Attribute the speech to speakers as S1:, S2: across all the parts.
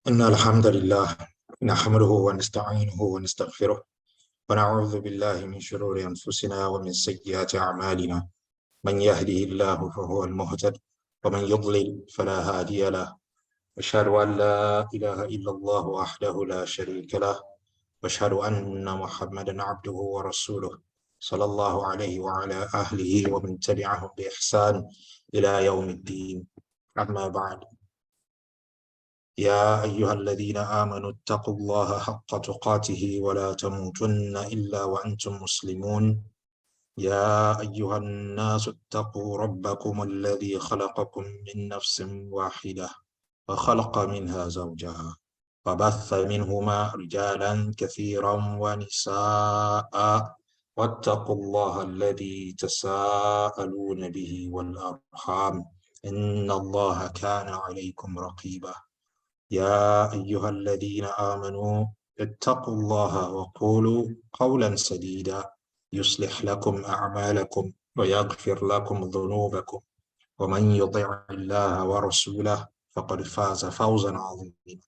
S1: إن الحمد لله نحمده ونستعينه ونستغفره ونعوذ بالله من شرور أنفسنا ومن سيئات أعمالنا. من يهده الله فهو المهتد ومن يضلل فلا هادي له. أشهد أن لا إله إلا الله وحده لا شريك له وأشهد أن محمدا عبده ورسوله صلى الله عليه وعلى أهله ومن تبعهم بإحسان إلى يوم الدين. أما بعد، يا أيها الذين آمنوا اتقوا الله حق تقاته ولا تموتن إلا وأنتم مسلمون. يا أيها الناس اتقوا ربكم الذي خلقكم من نفس واحدة وخلق منها زوجها وبث منهما رجالا كثيرا ونساء واتقوا الله الذي تساءلون به والأرحام إن الله كان عليكم رقيبا. يا أيها الذين آمنوا اتقوا الله وقولوا قولا سديدا يصلح لكم أعمالكم ويغفر لكم ذنوبكم ومن يطع الله ورسوله فقد فاز فوزا عظيما.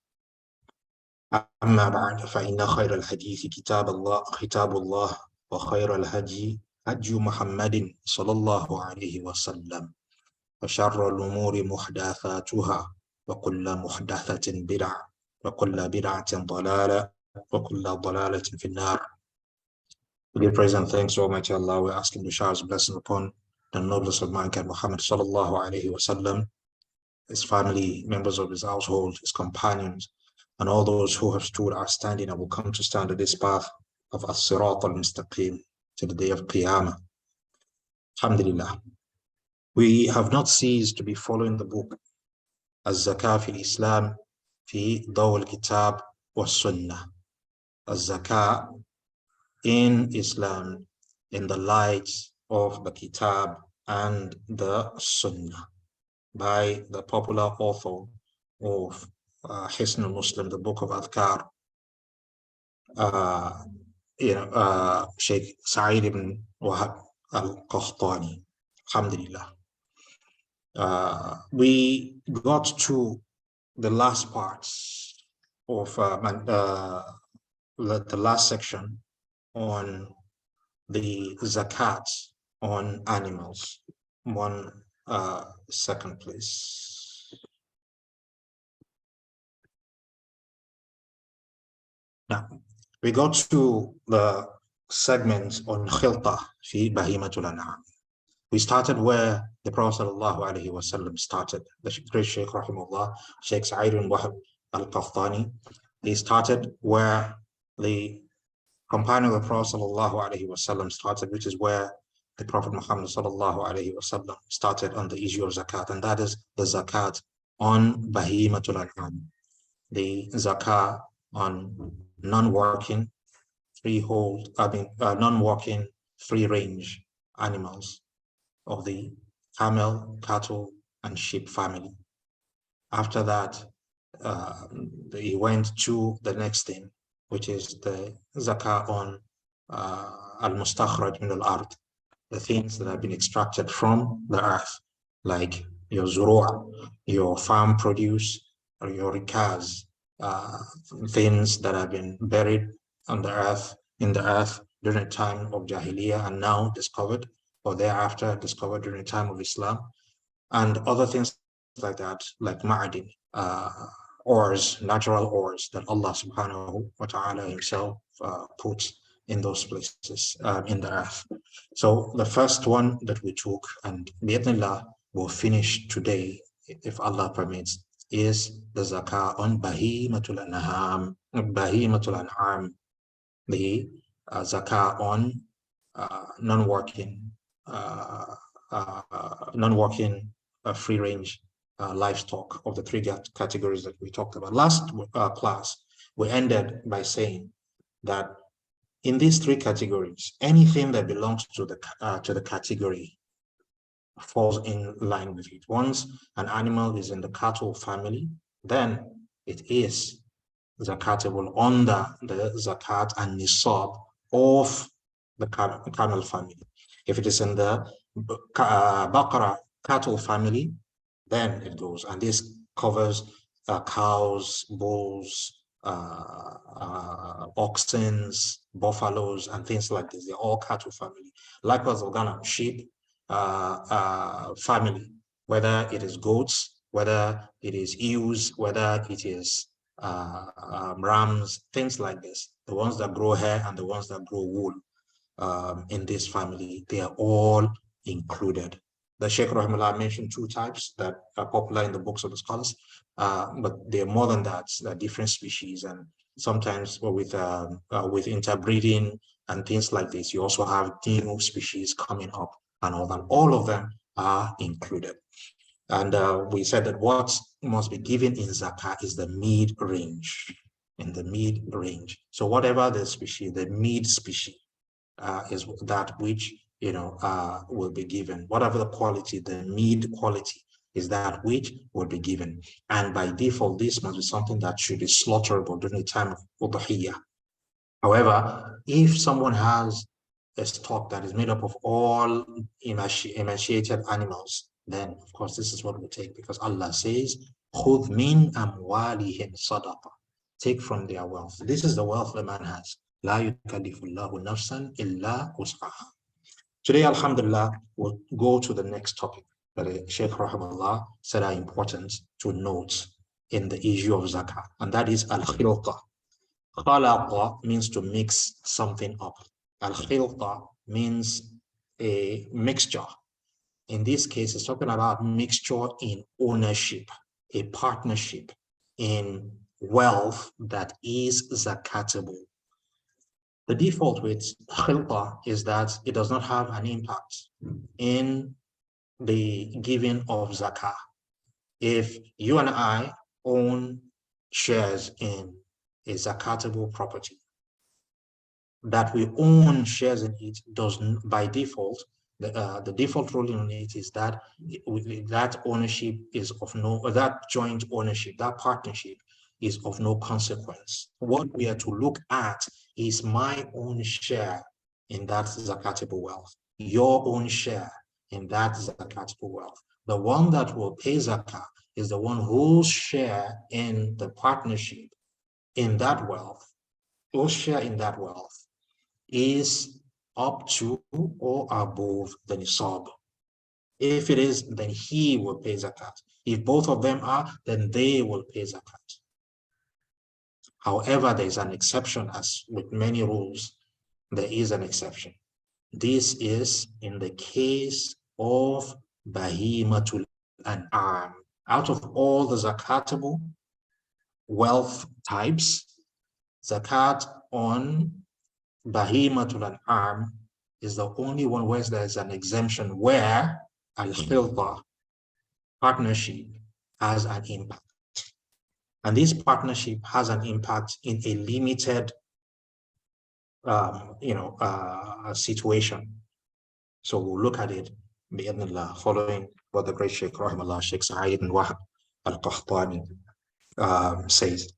S1: أما بعد، فإن خير الحديث كتاب الله وخير الهدي هدي محمد صلى الله عليه وسلم وشر الأمور محدثاتها وكل محدثة بدعة وكل بدعة ضلالة وكل ضلالة في النار. We give praise and thanks to Almighty Allah. We ask Him to shower His blessing upon the noblest of mankind, Muhammad sallallahu alaihi wasallam, his family, members of his household, his companions, and all those who have stood our standing and will come to stand at this path of as-sirat al-mustaqim to the day of Qiyamah. Alhamdulillah. We have not ceased to be following the book Az-zakaat fi-l-Islaam fi-Dh-Dhawi-l-Kitaab wa-s-Sunnah. Az-zakaat in Islam in the light of the Kitab and the Sunnah, by the popular author of Hisnu-l-Muslim, the book of Az-zakaat, Sheikh Sa'id ibn Wahb Al-Qahtaaniy. Alhamdulillah. We got to the last parts of the last section on the zakat on animals. One second, please. Now, we got to the segment on Khilta fi-Bahimatul-An'am. We started where the Prophet ﷺ started. The great Sheikh, rahimahullah, Sheikh Sa'id ibn Wahb Al-Qahtaani, he started where the companion of the Prophet ﷺ started, which is where the Prophet Muhammad ﷺ started on the issue of zakat, and that is the zakat on Bahimatul An'am, the zakat on non-working, non-working, free-range animals of the camel, cattle, and sheep family. After that, he went to the next thing, which is the zakah on al-mustakhraj min al-ard, the things that have been extracted from the earth, like your zuru', your farm produce, or your rikaz, things that have been buried on the earth, in the earth during the time of Jahiliyyah and now discovered, or thereafter discovered during the time of Islam, and other things like that, like ma'adin, ores, natural ores that Allah subhanahu wa ta'ala himself puts in those places in the earth. So the first one that we took, and bi'idhnillah will finish today if Allah permits, is the zakah on Bahimatul An'am, the zakah on non-working free-range livestock of the three categories that we talked about. Last class, we ended by saying that in these three categories, anything that belongs to the category falls in line with it. Once an animal is in the cattle family, then it is zakatable under the zakat and nisab of the camel family. If it is in the Baqarah cattle family, then it goes, and this covers cows, bulls, oxen, buffaloes, and things like this. They're all cattle family. Likewise, Ghana, sheep family, whether it is goats, whether it is ewes, whether it is rams, things like this. The ones that grow hair and the ones that grow wool in this family, they are all included. The Sheikh Rahimullah mentioned two types that are popular in the books of the scholars, but they're more than that. They're different species, and sometimes with interbreeding and things like this, you also have new species coming up, and all of them are included. And we said that what must be given in zakah is the mid-range, in the mid-range. So whatever the species, the mid-species is that which will be given. Whatever the quality, the mid-quality is that which will be given. And by default, this must be something that should be slaughterable during the time of Udhiyah. However, if someone has a stock that is made up of all emaciated animals, then of course this is what we take, because Allah says, "Khudh min amwalihim sadaqah." Take from their wealth. This is the wealth the man has. La yukallifullahu nafsan illa wus'aha. Today, alhamdulillah, we'll go to the next topic that Sheikh Rahimahullah said are important to note in the issue of zakah, and that is al-Khilta. Khalaqa means to mix something up. Al-Khilta means a mixture. In this case, it's talking about mixture in ownership, a partnership in wealth that is zakatable. The default with Khilta is that it does not have an impact in the giving of zakah. If you and I own shares in a zakatable property, that we own shares in it doesn't, by default, the default ruling on it is that that ownership is of no, that joint ownership, that partnership is of no consequence. What we are to look at is my own share in that zakatable wealth, your own share in that zakatable wealth. The one that will pay zakah is the one whose share in the partnership in that wealth, whose share in that wealth is up to or above the nisab. If it is, then he will pay zakat. If both of them are, then they will pay zakat. However, there is an exception, as with many rules, there is an exception. This is in the case of bahimatul an'am. Out of all the zakatable wealth types, zakat on bahimatul an'am is the only one where there is an exemption, where al-khilta, partnership, has an impact. And this partnership has an impact in a limited situation. So we'll look at it bi'idhnillah, following what the great Sheikh Rahimahullah, Sheikh Sa'id and Wahb Al-Qahtaaniy says.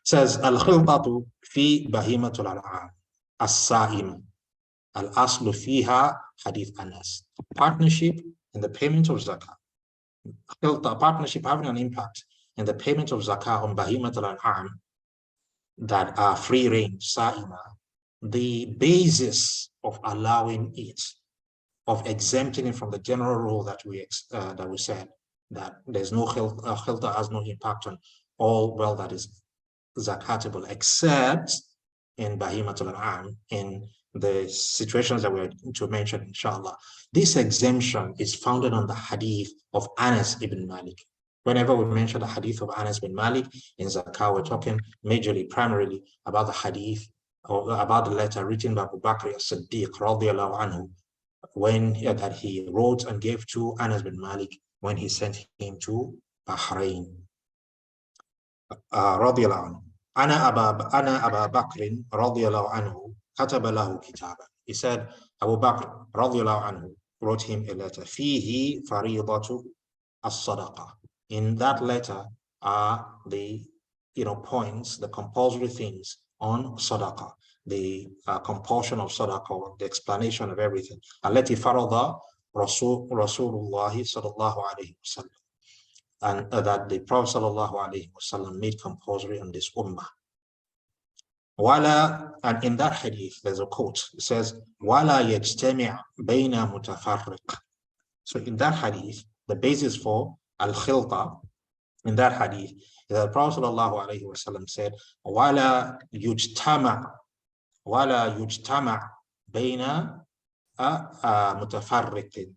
S1: Says al-khiltatu fi bahimatul an'am as-sa'im al-aslu fiha hadith Anas. Partnership in the payment of zakah. Khilta, partnership having an impact in the payment of zakah on bahimatul an'am that are free range, sa'ima. The basis of allowing it, of exempting it from the general rule that we said, that there's no khilta has no impact on all wealth that is zakatable, except in bahimatul an'am, in the situations that we're going to mention, inshallah. This exemption is founded on the hadith of Anas ibn Malik. Whenever we mention the hadith of Anas bin Malik in zakah, we're talking majorly, primarily about the hadith, or about the letter written by Abu Bakr as-Siddiq radiyallahu anhu, when that he wrote and gave to Anas bin Malik when he sent him to Bahrain. Radiyallahu anhu. Ana Aba Bakr radiyallahu anhu kataba lahu kitaban. He said, Abu Bakr radiyallahu anhu wrote him a letter. Fihi faridatu as-sadaqah. In that letter are the points, the compulsory things on sadaqah, the compulsion of sadaqah, the explanation of everything. Allati farada Rasulullah sallallahu alayhi wa sallam. and that the Prophet ﷺ made compulsory on this ummah. And in that hadith, there's a quote. It says, "Wala yajtami' bayna mutafarriq." So in that hadith, the basis for al-Khilta in that hadith is that the Prophet ﷺ said, "Wala yujtama' bayna mutafarriqin."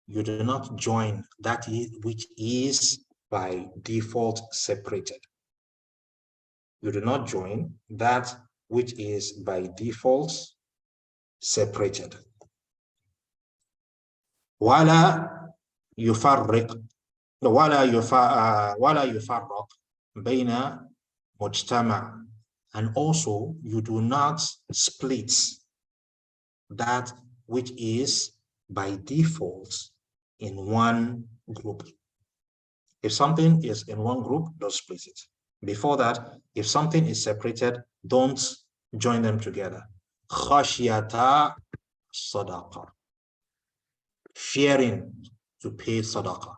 S1: You do not join that which is by default separated. You do not join that which is by default separated. ولا يفرق بين مجتمع, and also you do not split that which is by default in one group. If something is in one group, don't split it. Before that, if something is separated, don't join them together. Khashyata sadaqah, fearing to pay sadaqah.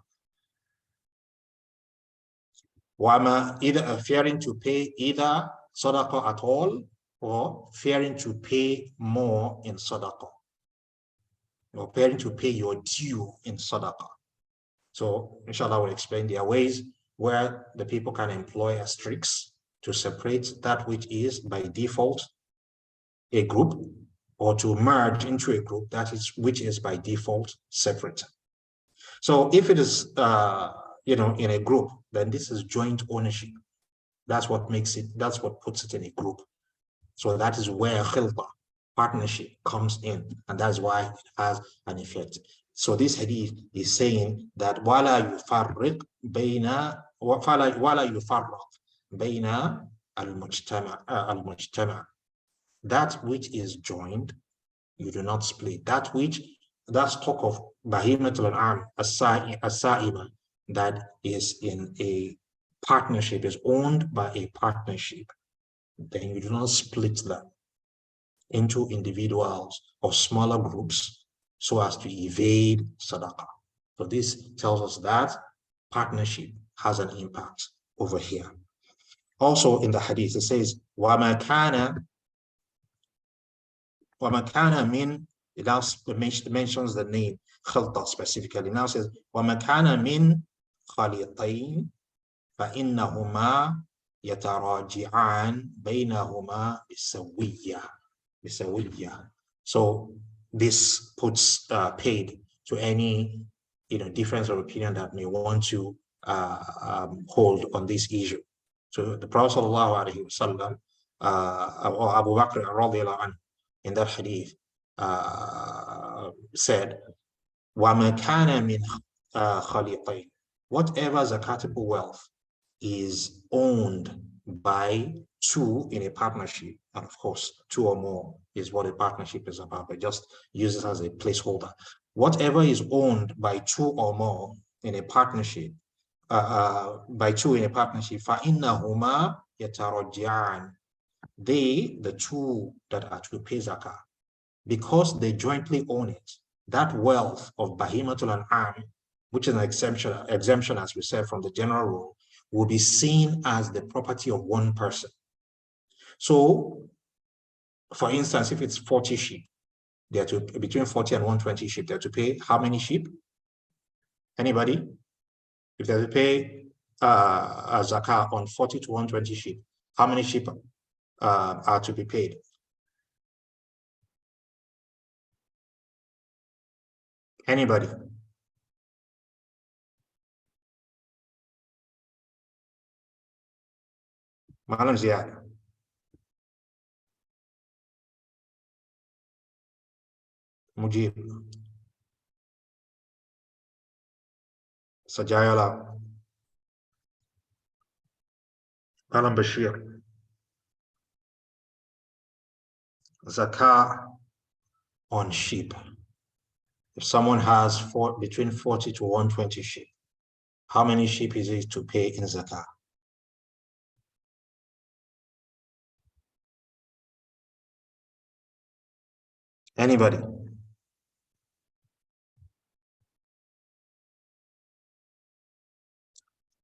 S1: Either fearing to pay either sadaqah at all, or fearing to pay more in sadaqah, or fearing to pay your due in sadaqah. So inshallah, we'll explain there are ways where the people can employ asterisks to separate that which is by default a group, or to merge into a group which is by default separate. So if it is in a group, then this is joint ownership. That's what makes it, that's what puts it in a group. So that is where Khilta, partnership, comes in, and that's why it has an effect. So this hadith is saying that wala yufarriq bayna al-mujtama'. That which is joined, you do not split. That's talk of bahimatul an'am as-sa'ima, that is in a partnership, is owned by a partnership. Then you do not split them into individuals or smaller groups so as to evade sadaqah. So this tells us that partnership has an impact over here. Also in the hadith, it says, وَمَا كَانَ مِنْ, it now mentions the name Khilta specifically. Now says, وَمَا كَانَ مِنْ خَلِيطَيْنِ فَإِنَّهُمَا يَتَرَاجِعَانِ بَيْنَهُمَا بِسَوِيَّةٍ. So this puts paid to any difference of opinion that may want to hold on this issue. So the Prophet ﷺ, or Abu Bakr radiallahu anhu, in that hadith said, وَمَا كَانَ مِنْ خَلِيطَيْنِ, whatever zakatable wealth is owned by two in a partnership, and of course two or more is what a partnership is about, but just use it as a placeholder. Whatever is owned by two or more in a partnership, فَإِنَّهُمَا يَتَرَجِّعَانِ, the two that are to pay zakah, because they jointly own it, that wealth of bahimatul an'am, which is an exemption, as we said, from the general rule, will be seen as the property of one person. So, for instance, if it's 40 sheep, they are to, between 40 and 120 sheep, they are to pay how many sheep? Anybody? If they are to pay a zakah on 40 to 120 sheep, how many sheep are to be paid? Anybody? Malam Ziyad. Mujib. Sajayala. Malam Bashir. Zakah on sheep. If someone has between 40 to 120 sheep, how many sheep is it to pay in zakah? Anybody?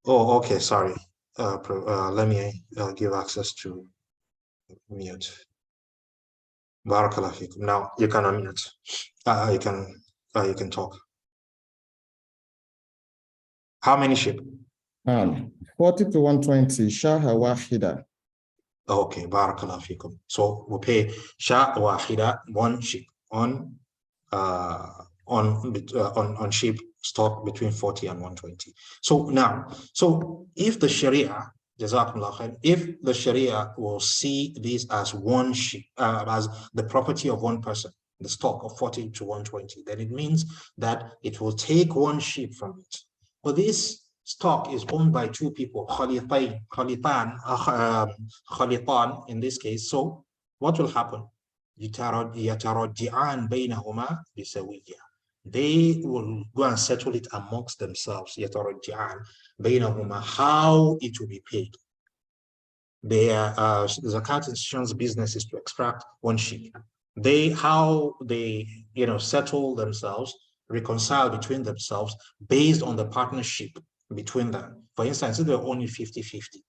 S1: Oh, okay, sorry. Let me give access to mute. Barakallah fikum. Now you can unmute. You can talk. How many sheep?
S2: 40 to 120, shaha wahida.
S1: Okay, barakallah fikum. So we pay sha wahida, one sheep on sheep stock between 40 and 120. So now, if the sharia, jazakumullah khair, if the sharia will see this as one sheep, as the property of one person, the stock of 40 to 120, then it means that it will take one sheep from it. But this stock is owned by two people, khalitan in this case. So what will happen? يترجعان بينهما بسوية. They will go and settle it amongst themselves. يترجعان بينهما, how it will be paid. Their zakat institution's business is to extract one sheep. How they settle themselves, reconcile between themselves based on the partnership between them. For instance, if they're only 50-50,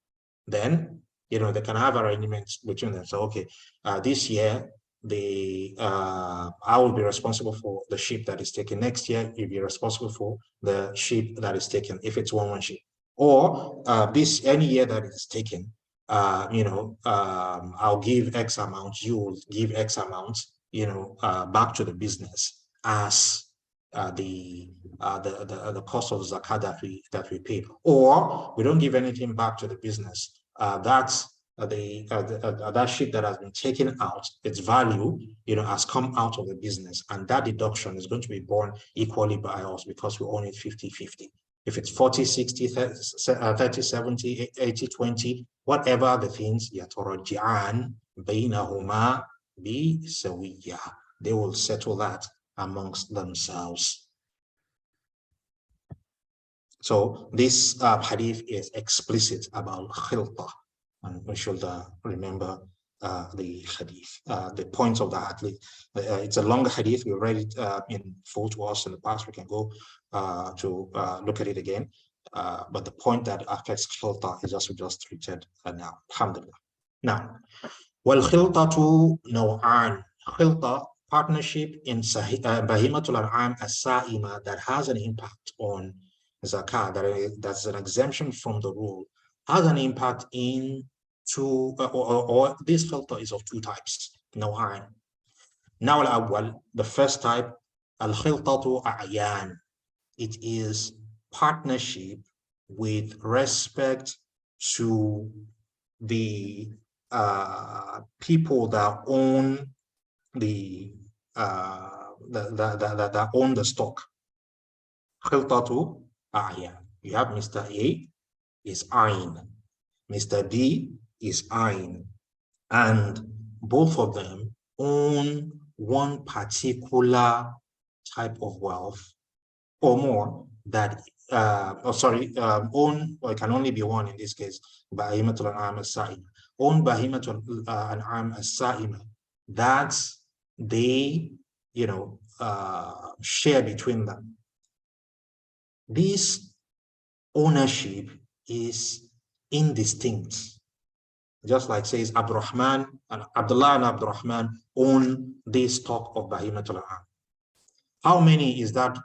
S1: then they can have arrangements between them. So okay, this year I will be responsible for the sheep that is taken. Next year you'll be responsible for the sheep that is taken, if it's one sheep. Or any year that is taken, I'll give X amount, you will give X amount, back to the business as the cost of zakat that we pay. Or we don't give anything back to the business. That's that sheep that has been taken out, its value, has come out of the business, and that deduction is going to be borne equally by us because we own it 50-50. If it's 40-60, 30-70, 80-20, whatever the things, يَتَرَجِعَانْ بَيْنَهُمَا بِسَوِيَّةٍ. They will settle that amongst themselves. So this hadith is explicit about Khilta, and we should remember the hadith, the points of the hadith. It's a longer hadith. We read it in full to us in the past. We can go to look at it again. But the point that affects Khilta is we just treated now. Alhamdulillah. Now, wal-Khiltatu naw'an. Khilta, partnership in Bahimatul An'am as-Sa'ima, that has an impact on zakat, that's an exemption from the rule, has an impact in two, or this filter is of two types. Naw'an. Now al-awwal, the first type, al-khiltatu a'yan. It is partnership with respect to the people that own that own the stock. Khiltatu a'yan. You have Mr. A is Ain, Mr. B is Ain, and both of them own one particular type of wealth or more that own, or it can only be one in this case, Bahimatul An'am as-Sa'ima. Own Bahimatul An'am as-Sa'ima, that they share between them. This ownership is indistinct, just like says Abdullah and Abdurrahman own this stock of Bahimatul An'am. How many is that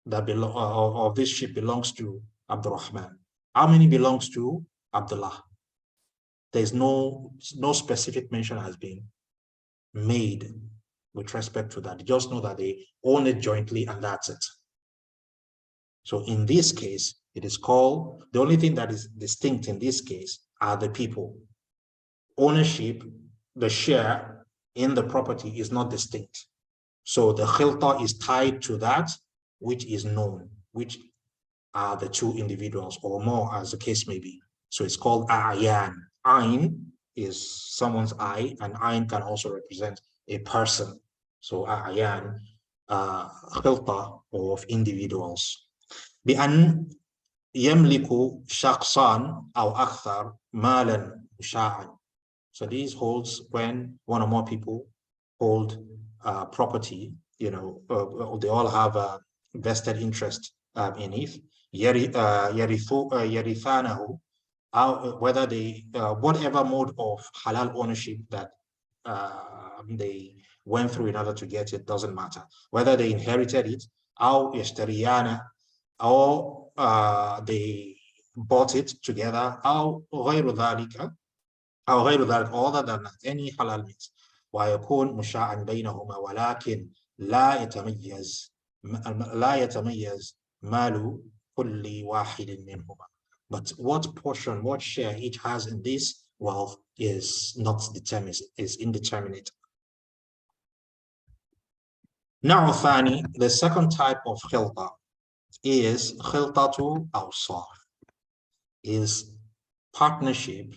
S1: of this sheep belongs to Abdurrahman? How many belongs to Abdullah? There's no specific mention has been made with respect to that. You just know that they own it jointly, and that's it. So in this case, it is called, the only thing that is distinct in this case are the people. Ownership, the share in the property is not distinct. So the khilta is tied to that which is known, which are the two individuals or more, as the case may be. So it's called a'yan. Ain is someone's eye, and ain can also represent a person. So a'yan, khilta of individuals. بأن يملك شخصان أو أكثر مالا مشاعا. So these holds when one or more people hold property, they all have a vested interest in it. يرثانه, whether they, whatever mode of halal ownership that they went through in order to get it, doesn't matter. Whether they inherited it, أو يشتريانه, or they bought it together, أو غير ذلك, other than that, any halal means. ويكون مشاعا بينهما ولكن لا يتميز مال كل واحد منهما. But what portion, what share each has in this wealth is not determined, is indeterminate. Now, Thani, the second type of khilta is khiltatu awsaaf, is partnership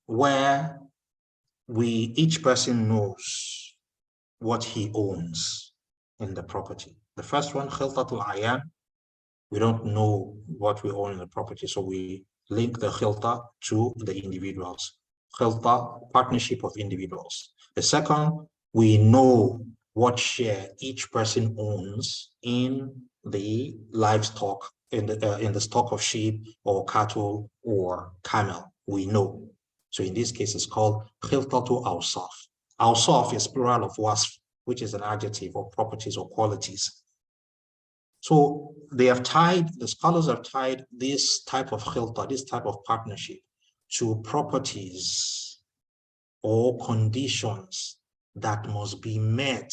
S1: where each person knows what he owns in the property. The first one, khiltatul ayan, we don't know what we own in the property, so we link the khilta to the individuals. Khilta, partnership of individuals. The second, we know what share each person owns in the livestock, in the stock of sheep or cattle or camel. We know. So in this case, it's called khiltatu awsaaf. Awsaaf is plural of wasf, which is an adjective or properties or qualities. So the scholars have tied this type of khilta, this type of partnership, to properties or conditions that must be met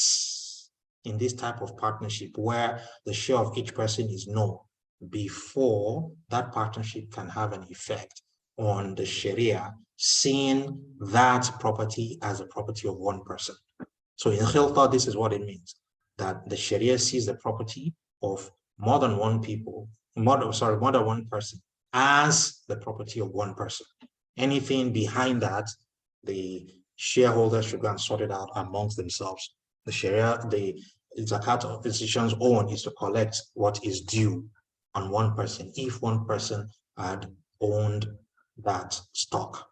S1: in this type of partnership, where the share of each person is known before that partnership can have an effect on the sharia, seeing that property as a property of one person. So in khilta, this is what it means, that the sharia sees the property of more than one person as the property of one person. Anything behind that, the shareholders should go and sort it out amongst themselves. The sharia, the zakat institution's own is to collect what is due on one person if one person had owned that stock.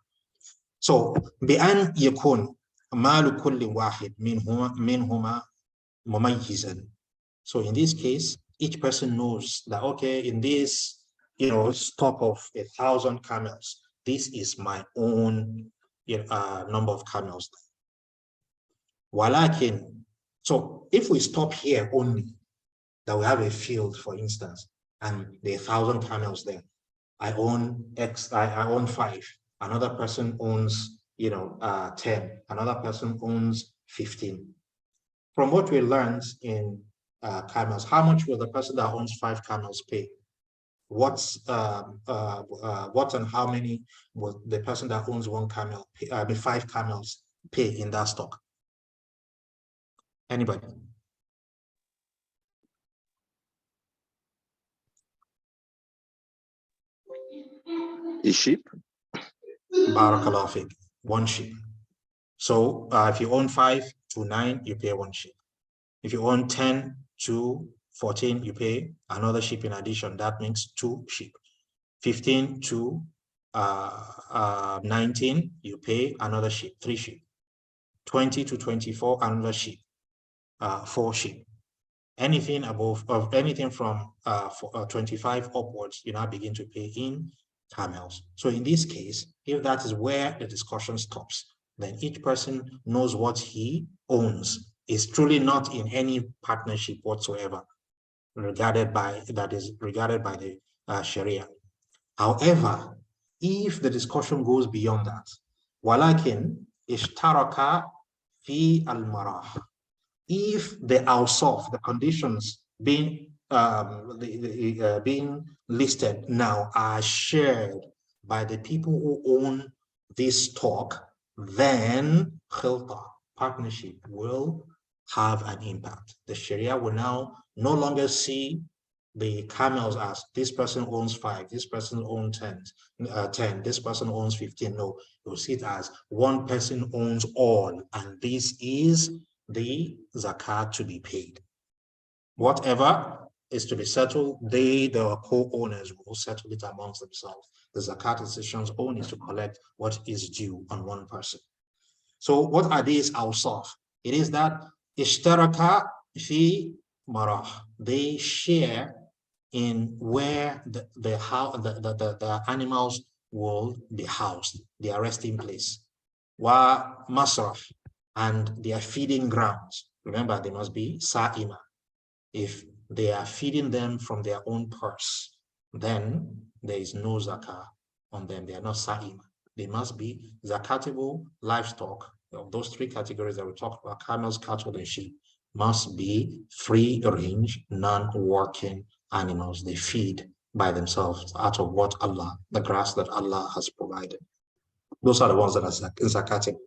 S1: So بأن يكون مال كل واحد منهما مميزا. So in this case, each person knows that, okay, in this, stock of 1,000 camels, this is my own number of camels. Walakin, so if we stop here only, that we have a field, for instance, and there are 1,000 camels there, I own X, I own 5, another person owns 10, another person owns 15. From what we learned in camels, how much will the person that owns 5 camels pay? What and how many will the person that owns 1 camel pay, 5 camels pay in that stock? Anybody?
S3: A sheep?
S1: Barakallahu fiqh, 1 sheep. So if you own 5 to 9, you pay 1 sheep. If you own 10 to 14, you pay another sheep in addition. That means 2 sheep. 15 to 19, you pay another sheep, 3 sheep. 20 to 24, another sheep, 4 sheep. Anything above, anything from 25 upwards, you now begin to pay in camels. So in this case, if that is where the discussion stops, then each person knows what he owns, is truly not in any partnership whatsoever regarded by the Sharia. However, if the discussion goes beyond that, walakin ishtaraka fi-l-marah, if the awsaaf, the conditions being being listed now are shared by the people who own this stock, then khilta, partnership, will have an impact. The Sharia will now no longer see the camels as this person owns 5, this person owns 10, this person owns 15. No, you'll see it as one person owns all, and this is the zakat to be paid. Whatever is to be settled, the co-owners will settle it amongst themselves. The zakat institution's own is to collect what is due on one person. So what are these awsaaf? It is that ishtaraka fi marah, they share in where the animals will be housed, their resting place. Wa masraf, and their feeding grounds. Remember, they must be sa'ima. If they are feeding them from their own purse, then there is no zakah on them. They are not sa'ima. They must be zakatable livestock. Of those three categories that we talked about, camels, cattle, and sheep, must be free-range, non-working animals. They feed by themselves out of what Allah, the grass that Allah has provided. Those are the ones that are zakatable.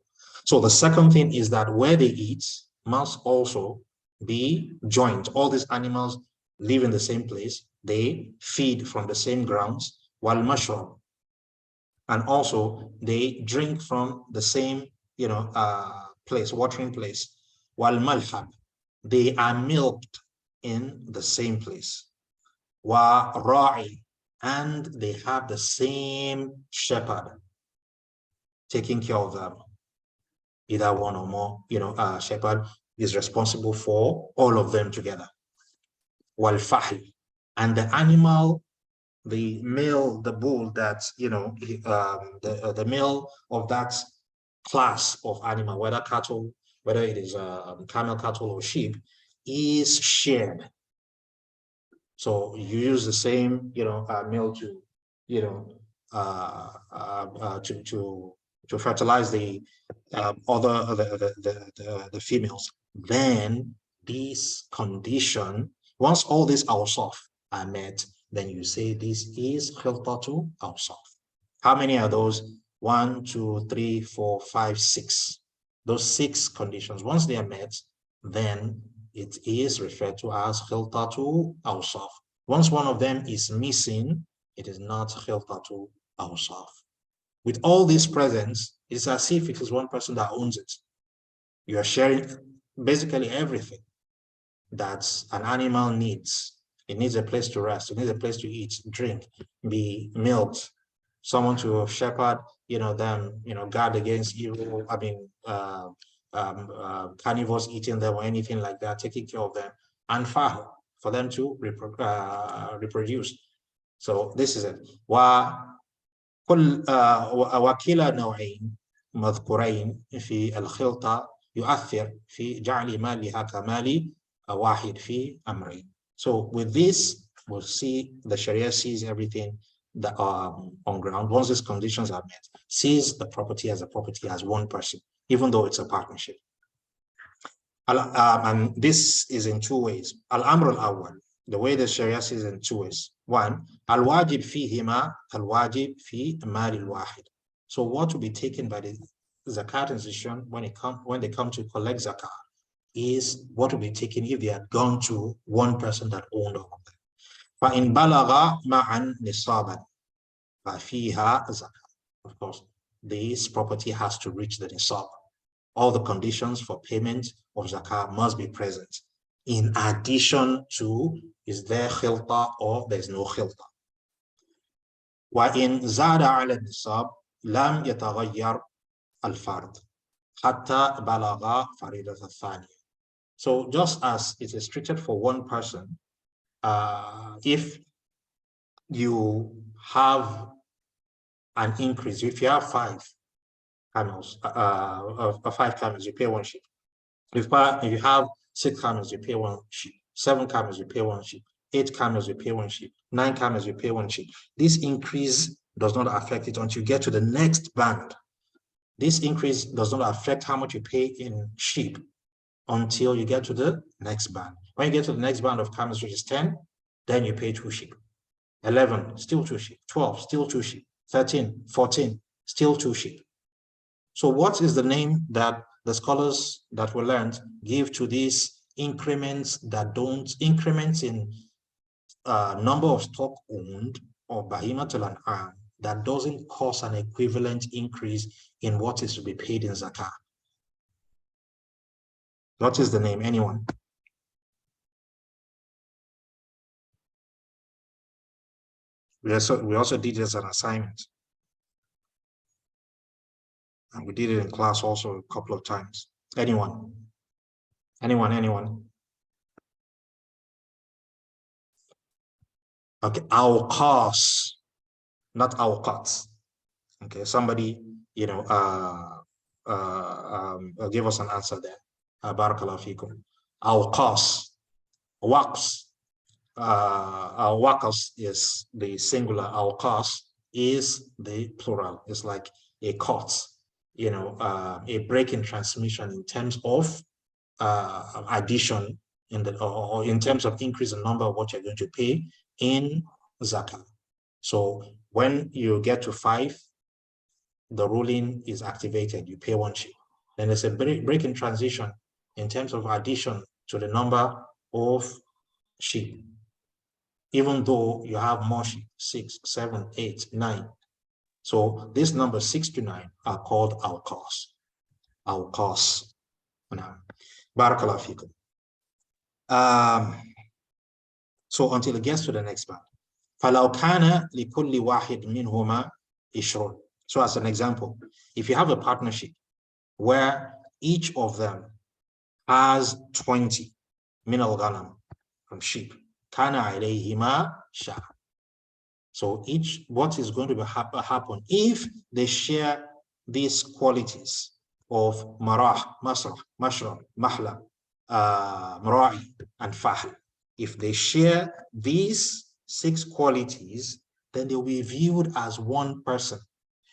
S1: So the second thing is that where they eat must also be joint. All these animals live in the same place. They feed from the same grounds, wal mashrab, and also they drink from the same, place, watering place. Wal malhab, they are milked in the same place. Wa ra'i, and they have the same shepherd taking care of them. Either one or more, shepherd is responsible for all of them together. Wal fahl, and the animal, the male, the bull that, the male of that class of animal, whether cattle, whether it is camel, cattle, or sheep, is shared. So you use the same, male to, to fertilize the the females. Then this condition, once all these awsaaf are met, then you say this is Khilta to Awsaaf. How many are those? 1, 2, 3, 4, 5, 6. Those 6 conditions, once they are met, then it is referred to as Khilta to Awsaaf. Once one of them is missing, it is not Khilta to Awsaaf. With all these presents, it's as if it is one person that owns it. You are sharing basically everything that an animal needs. It needs a place to rest. It needs a place to eat, drink, be milked, someone to shepherd, them, guard against evil. Carnivores eating them or anything like that, taking care of them, and for them to reproduce. So this is it. وكلا نوعين مذكورين في الخلطة يؤثر في جعل مالها كمال واحد في أمرين. So with this, we'll see the Sharia sees everything that on ground. Once these conditions are met, sees the property as a property as one person, even though it's a partnership. And this is in 2 ways. Al-Amr al-Awwal, the way the Sharia sees in 2 ways. 1, al-wajib fihima al-wajib fi mal al-wahid. So what will be taken by the zakat institution when they come to collect zakat is what will be taken if they had gone to one person that owned all of them. فَإِنْ بَلَغَ مَعًا نِصَابًا فَفِيهَا zakat. Of course, this property has to reach the nisab. All the conditions for payment of zakat must be present. In addition to, is there khilta or there's no khilta. وَإِنْ زَادَ عَلَى النِّصَابِ لَمْ يَتَغَيَّرْ الْفَرْض حَتَّى بَلَغَ فَرِيضَةَ الثَّانِيَةِ. So just as it is treated for one person, if you have an increase, if you have 5 camels, 5 camels, you pay 1 sheep. If you have 6 camels, you pay 1 sheep. 7 camels, you pay 1 sheep. 8 camels, you pay 1 sheep. 9 camels, you pay 1 sheep. This increase does not affect it until you get to the next band. This increase does not affect how much you pay in sheep until you get to the next band. When you get to the next band of camels, which is 10, then you pay 2 sheep. 11, still 2 sheep. 12, still 2 sheep. 13, 14, still 2 sheep. So what is the name that the scholars that we learned give to these increments that don't, increments in number of stock owned or bahimatul an'am that doesn't cause an equivalent increase in what is to be paid in zakah? What is the name? Anyone? We also did this as an assignment. And we did it in class also a couple of times. Anyone? Anyone? Okay, awqas, not awqat. Okay, somebody, you know, give us an answer there. Barakallahu fikum. Awqas, waqs. Waqas is the singular. Awqas is the plural. It's like a cut, you know, a break in transmission in terms of addition in the or in terms of increase in number of what you're going to pay in zakah. So when you get to 5, the ruling is activated. You pay 1 sheep. Then there's a break in transition in terms of addition to the number of sheep. Even though you have more sheep, 6, 7, 8, 9. So this number 6 to 9 are called awqas. Awqas. Now, barakallahu fikum. So until it gets to the next part. فَلَوْ كَانَ لِكُلِّ وَاحِدٍ مِّنْهُمَا إِشْرٌ. So as an example, if you have a partnership where each of them has 20 min al-ghanam from sheep, كَانَ عَلَيْهِمَا شَاء. So what is going to happen if they share these qualities of marah, masrah, mashrab, mahla, mara'i, and fahl. If they share these 6 qualities, then they will be viewed as one person,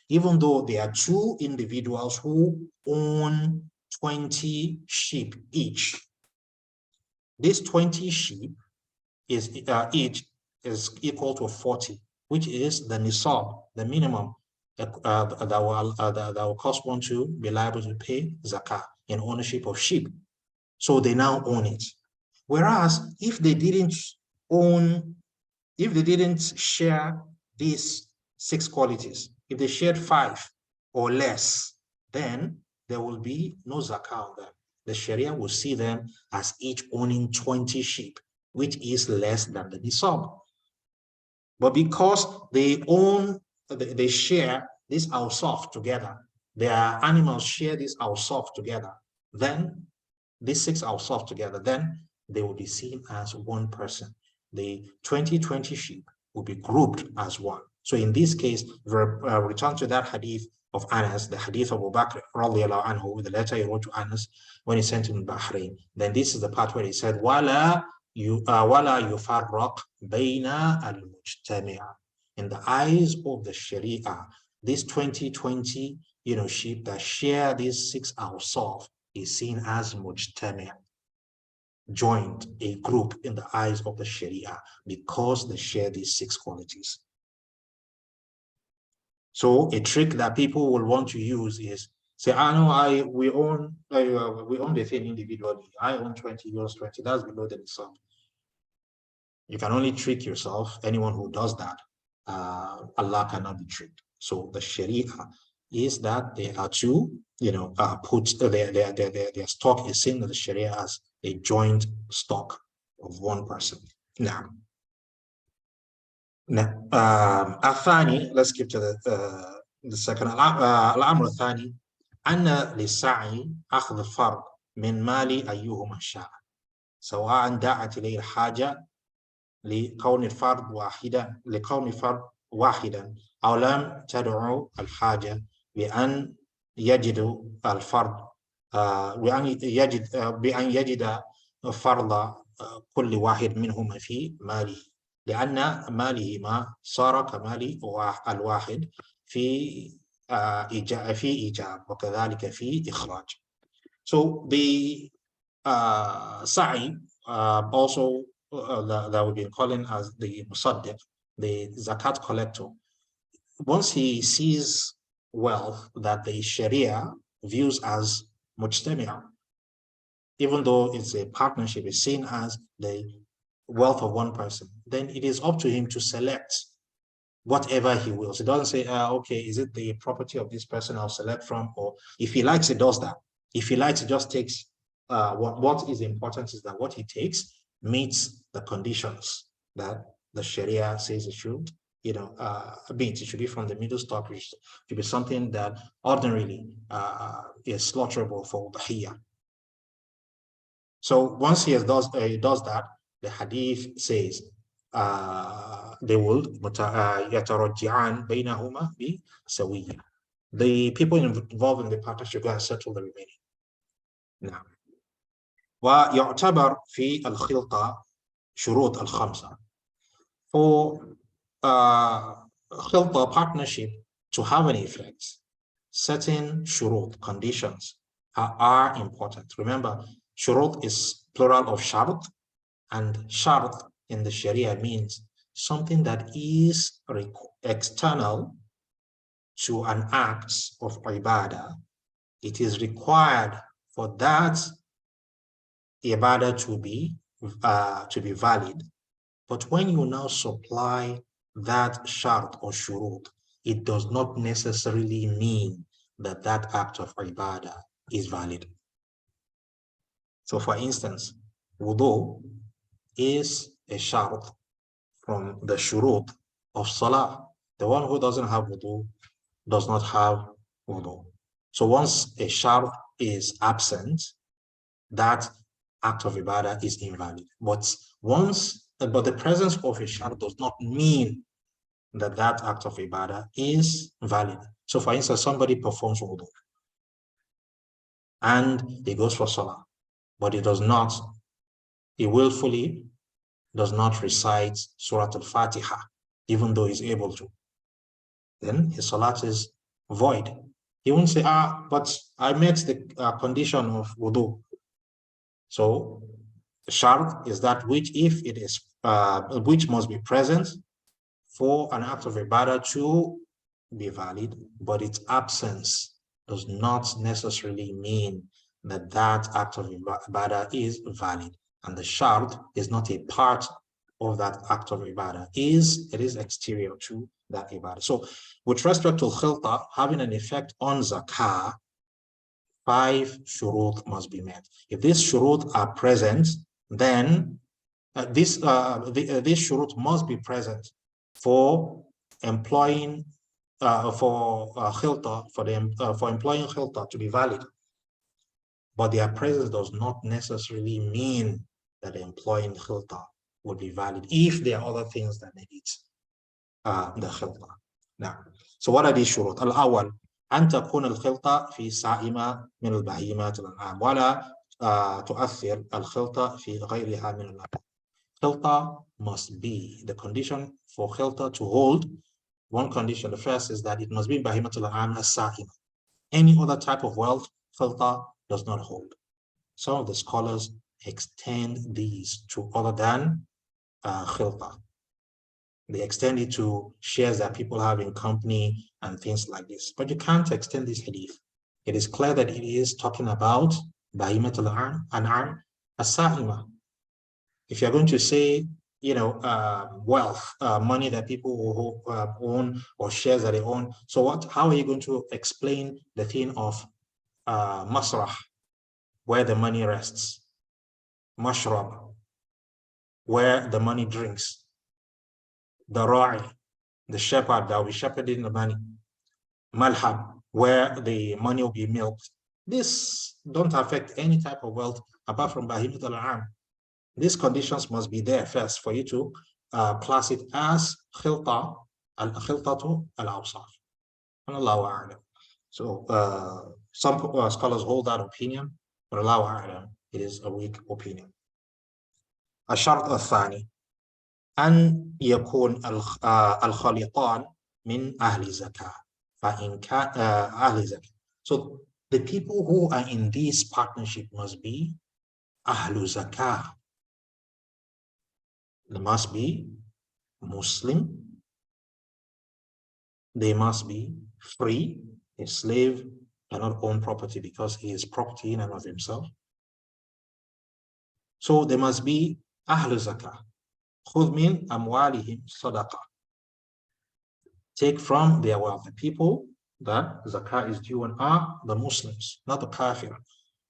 S1: even though there are 2 individuals who own 20 sheep each. This 20 sheep is each is equal to 40, which is the nisab, the minimum that will cause one to be liable to pay zakah in ownership of sheep. So they now own it. Whereas if they didn't share these 6 qualities, if they shared 5 or less, then there will be no zakah on them. The Sharia will see them as each owning 20 sheep, which is less than the nisab. But because they share this Awsaaf together, their animals share this Awsaaf together, then these 6 Awsaaf together, then they will be seen as one person. The 20 sheep will be grouped as one. So in this case, return to that hadith of Anas, the hadith of Abu Bakr, radiallahu anhu, the letter he wrote to Anas when he sent him to Bahrain. Then this is the part where he said, وَلَا يُفَرَّقْ بَيْنَ الْمُجْتَمِعَ. In the eyes of the Sharia, these 20, sheep that share these 6 Awsaaf is seen as mujtami', joined, a group in the eyes of the Sharia, because they share these 6 qualities. So a trick that people will want to use is say, we own the thing individually. I own 20, yours 20. That's below the nisab. You can only trick yourself. Anyone who does that, Allah cannot be tricked. So the Sharia is that they are to, put their stock is seen in the Sharia as a joint stock of one person. Now, Athani, let's skip to the second. Al-Amr Athani, Anna li-sa'i akhd fard min mali ayyuhuma sha'a, sawa'an da'at ilayhi al-haja لكون الفرد واحدا أو لم تدعو الحاجة بأن يجد الفرد بأن يجد فرض كل واحد منهما في ماله، لأن ماله ما صار كمال الواحد في إيجاب وكذلك في إخراج. So the sa'i also that we've been calling as the musaddiq, the zakat collector, once he sees wealth that the Sharia views as mujtami'a, even though it's a partnership, it's seen as the wealth of one person, then it is up to him to select whatever he wills. It doesn't say, okay, is it the property of this person I'll select from? Or if he likes, it does that. If he likes, it just takes, what is important is that what he takes meets the conditions that the Sharia says it should, meet. It should be from the middle stock, which should be something that ordinarily is slaughterable for Udhiyah. So once he does that, the hadith says, they will يترجعان بينهما بسوية. The people involved in the partnership go and settle the remaining. نعم. ويعتبر في الخلطة شروط الخمسة. For Khilta partnership to have an effect, certain shurut, conditions are important. Remember, shurut is plural of shart, and shart in the Sharia means something that is external to an act of ibadah. It is required for that ibadah to be valid. But when you now supply that shart or shurut, it does not necessarily mean that that act of ibadah is valid. So for instance, wudu is a shart from the shurut of salah. The one who doesn't have wudu does not have wudu. So once a shart is absent, that act of ibadah is invalid. But the presence of a shart does not mean that that act of ibadah is valid. So for instance, somebody performs wudu and he goes for salah, but he willfully does not recite Surah Al-Fatiha, even though he's able to. Then his salat is void. He won't say, but I met the condition of wudu. So the shart is that which, if it is, which must be present for an act of ibadah to be valid, but its absence does not necessarily mean that that act of ibadah is valid. And the shart is not a part of that act of ibadah. It is exterior to that ibadah. So with respect to khilta having an effect on zakah, 5 shurut must be met. If these shurut are present, then this shurut must be present for employing khilta, for employing khilta to be valid. But their presence does not necessarily mean that employing khilta would be valid if there are other things that negate the khilta. Now, so what are these shurut? Al-awwal, أن تكون الخلطة في سائمة من البهيمات الأنعام ولا تؤثر الخلطة في غيرها من الأنعام. Khilta must be, the condition for khilta to hold, one condition, the first is that it must be bahimat al-an'am as-sa'ima. Any other type of wealth, khilta does not hold. Some of the scholars extend these to other than khilta. They extend it to shares that people have in company and things like this. But you can't extend this hadith. It is clear that it is talking about bahimat al-an'am as-sa'ima. If you're going to say, wealth, money that people own or shares that they own, so how are you going to explain the thing of masrah, where the money rests, mashrab, where the money drinks, the ra'i, the shepherd that will be shepherding the money, malhab, where the money will be milked? This don't affect any type of wealth apart from bahimat al-an'am. These conditions must be there first for you to class it as khilta, al-khiltatu al-awsaaf. Allahu a'lam. So some scholars hold that opinion, but Allahu a'lam, it is a weak opinion. الشرط الثاني أن يكون الخليطان من أهل الزكاة فإن كان أهل الزكاة. So the people who are in this partnership must be أهل الزكاة. They must be Muslim. They must be free. A slave cannot own property because he is property in and of himself. So they must be Ahl Zakah. خُذْ مِنْ أَمْوَالِهِمْ صَدَقَةً. Take from their wealth. The people that zakah is due on are the Muslims, not the kafir.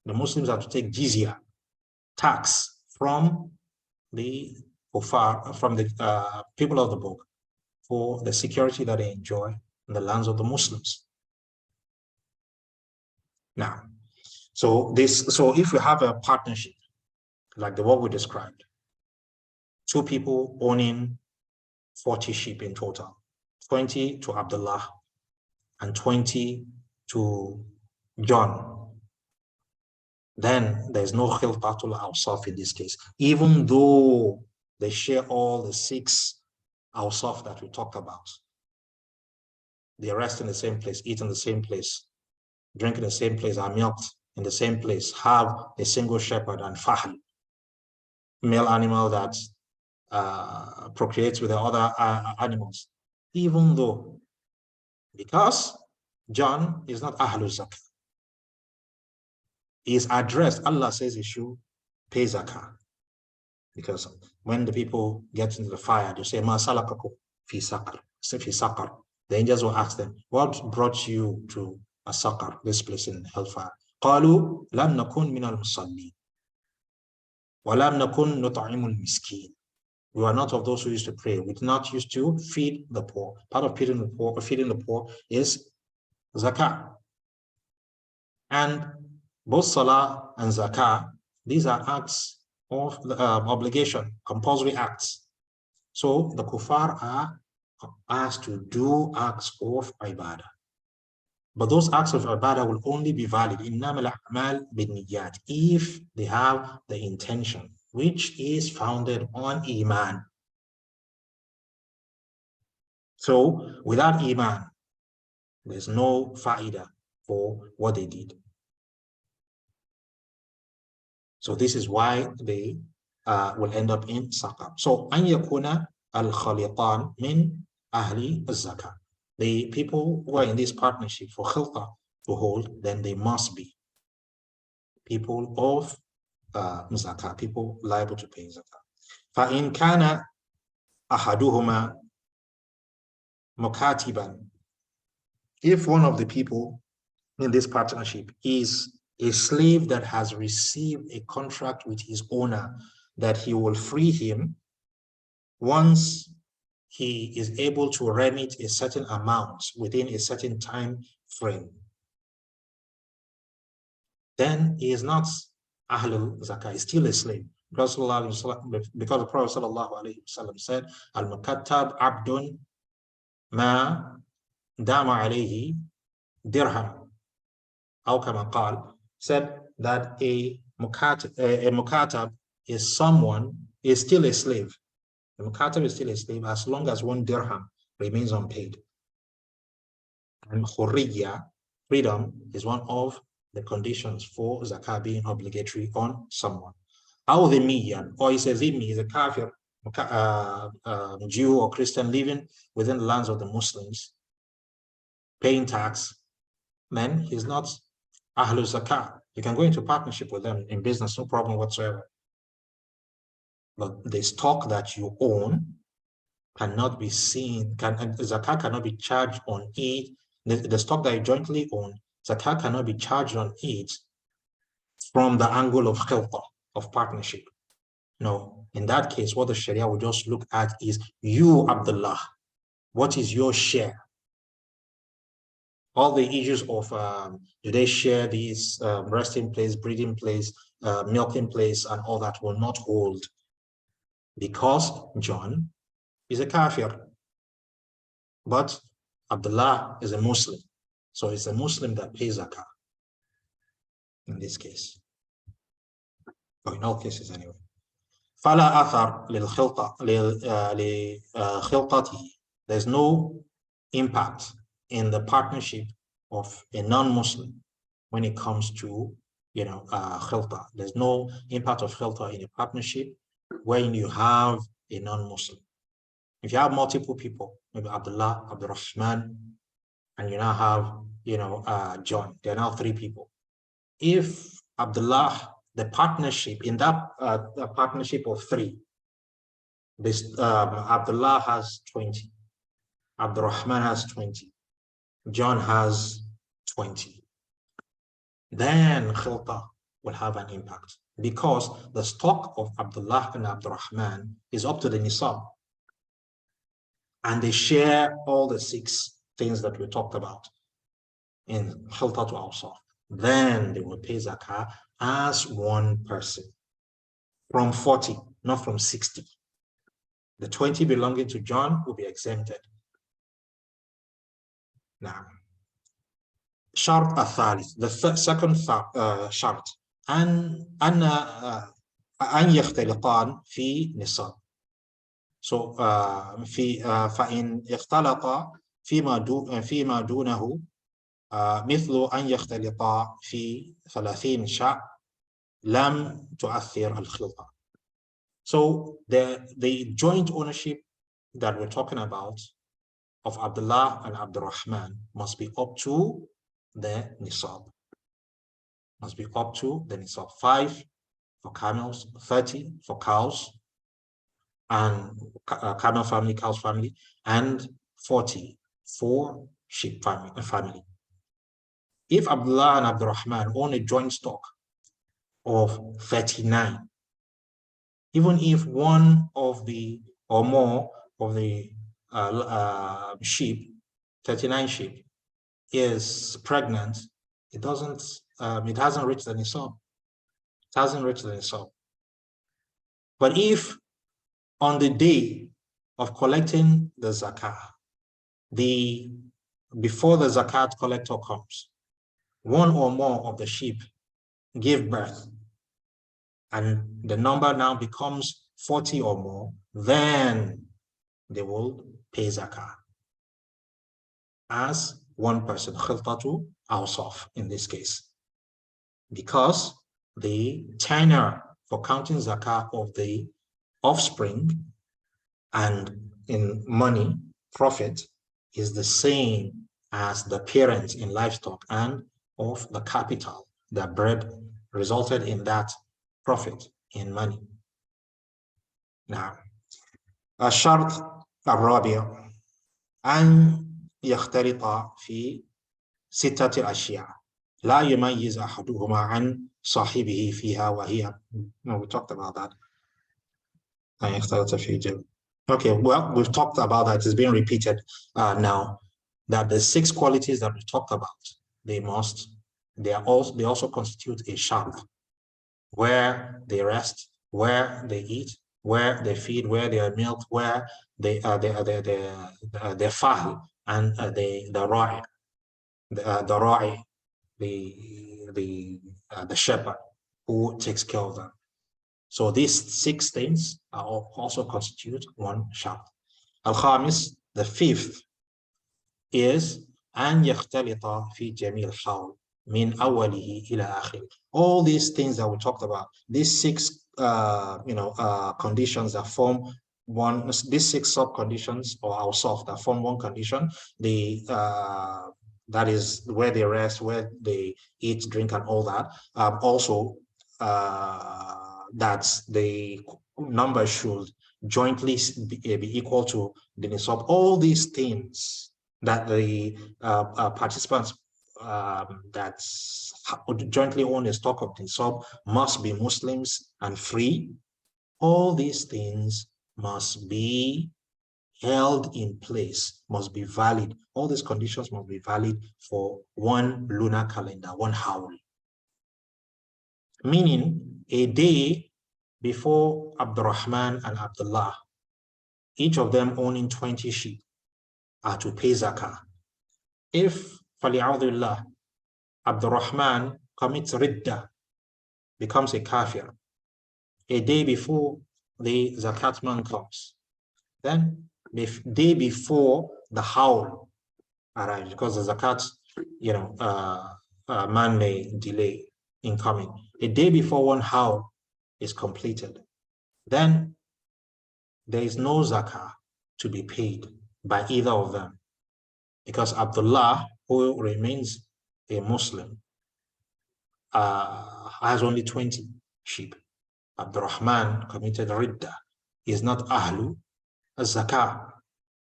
S1: The Muslims have to take jizya, tax, from the kuffar, from the people of the book, for the security that they enjoy in the lands of the Muslims. Now, so if we have a partnership like the one we described, two people owning 40 sheep in total, 20 to Abdullah and 20 to John. Then there's no Khiltatul Awsaaf in this case, even though they share all the 6 Awsaaf that we talked about. They rest in the same place, eat in the same place, drink in the same place, are milked in the same place, have a single shepherd and fi-l, male animal that procreates with the other animals. Even though, because John is not Ahlul Zakah, he is addressed, Allah says he should pay zakah. Because when the people get into the fire, they say, Ma salakakum fi saqar, fi saqar. The angels will ask them, what brought you to a saqar, this place in hellfire? قالوا لم نكن من المصلين ولم نكن نطعم المسكين. We are not of those who used to pray. We did not used to feed the poor. Part of feeding the poor is zakah. And both salah and zakah, these are acts of obligation, compulsory acts. So the kuffar are asked to do acts of ibadah. But those acts of ibadah will only be valid if they have the intention, which is founded on iman. So without iman, there's no fa'idah for what they did. So this is why they will end up in saqar. So an yakuna al-khalitan min ahli az-zakah. The people who are in this partnership for khilta to hold, then they must be people of zakah, people liable to pay zakah. فَإِنْ كَانَ أَحَدُهُمَا مُكَاتِبًا. If one of the people in this partnership is a slave that has received a contract with his owner that he will free him once he is able to remit a certain amount within a certain time frame, then he is not Ahlul Zakah, he's still a slave. Because the Prophet ﷺ said, Al-Mukattab Abdun Ma Dama alayhi Dirham. Aw kama qal, said that a mukatab is someone, is still a slave. The mukatab is still a slave as long as 1 dirham remains unpaid. And khurriya, freedom, is one of the conditions for zakah being obligatory on someone. Aw dhimmiyan, or is a dhimmi, is a kafir, Jew or Christian living within the lands of the Muslims, paying tax, then he's not Ahlul Zakah. You can go into partnership with them in business, no problem whatsoever. But the stock that you own cannot be seen, zakah cannot be charged on it. The stock that you jointly own, zakah cannot be charged on it from the angle of khilta, of partnership. No, in that case, what the Sharia will just look at is, you, Abdullah, what is your share? All the issues of do they share these resting place, breeding place, milking place, and all that will not hold, because John is a kafir, but Abdullah is a Muslim. So it's a Muslim that pays zakah in this case, or in all cases anyway. فَلَا أَثَرْ لِخِلْطَتِهِ. There's no impact in the partnership of a non-Muslim when it comes to, khilta. There's no impact of khilta in a partnership when you have a non-Muslim. If you have multiple people, maybe Abdullah, Abdurrahman, and you now have, John, there are now 3 people. If Abdullah, the partnership, in that partnership of 3, this Abdullah has 20, Abdurrahman has 20, John has 20, then khilta will have an impact, because the stock of Abdullah and Abdurrahman is up to the nisab, and they share all the 6 things that we talked about in Khilta to Awsaaf. Then they will pay zakah as one person from 40, not from 60. The 20 belonging to John will be exempted. Now, شرط الثالث, the second شرط أن يختلطان في نصاب. So فإن اختلط فيما دونه مثل أن يختلطا في 30 شاء لم تؤثر الخلطة. So the joint ownership that we're talking about of Abdullah and Abdurrahman must be up to the nisab. Must be up to the nisab. 5 for camels, 30 for cows, and camel family, cows family, and 40 for sheep family. If Abdullah and Abdurrahman own a joint stock of 39, even if one of the or more of the sheep, 39 sheep, is pregnant, it hasn't reached the nisab. It hasn't reached the nisab. But if on the day of collecting the zakah, before the zakat collector comes, one or more of the sheep give birth, and the number now becomes 40 or more, then they will pay zakah as one person, Khilta Awsaaf in this case, because the tenure for counting zakah of the offspring and in money profit is the same as the parent in livestock and of the capital that bred resulted in that profit in money. Now, الشرط الرابع أن يختلط في 6 أشياء لا يميز أحدهما عن صاحبه فيها وهي. No, we talked about that. أن يختلط في جب. Okay, well, we've talked about that. It's being repeated now, that the 6 qualities that we talked about, they also constitute a shart, where they rest, where they eat, where they feed, where they are milked, where they're fi-l, and the ra'i, the shepherd who takes care of them. So these 6 things also constitute one shart. Al-Khamis, the 5th, is أن يختلط في جميع الحول من أوله إلى آخره. All these things that we talked about, these 6 conditions that form one, these 6 sub-conditions or Awsaaf that form one condition, that is where they rest, where they eat, drink, and all that. Also, that the number should jointly be equal to the nisab. All these things that the participants that jointly own a stock of nisab must be Muslims and free. All these things must be held in place, must be valid. All these conditions must be valid for one lunar calendar, one howl. Meaning, a day before Abdurrahman and Abdullah, each of them owning 20 sheep, are to pay zakah. If, fali'adullah, Abdurrahman commits ridda, becomes a kafir, a day before the zakat man comes, then the day before the howl arrives, because the zakat, man may delay in coming. A day before one howl is completed, then there is no zakah to be paid by either of them, because Abdullah, who remains a Muslim, has only 20 sheep. Abdurrahman committed ridda. He is not ahlu az-zakah,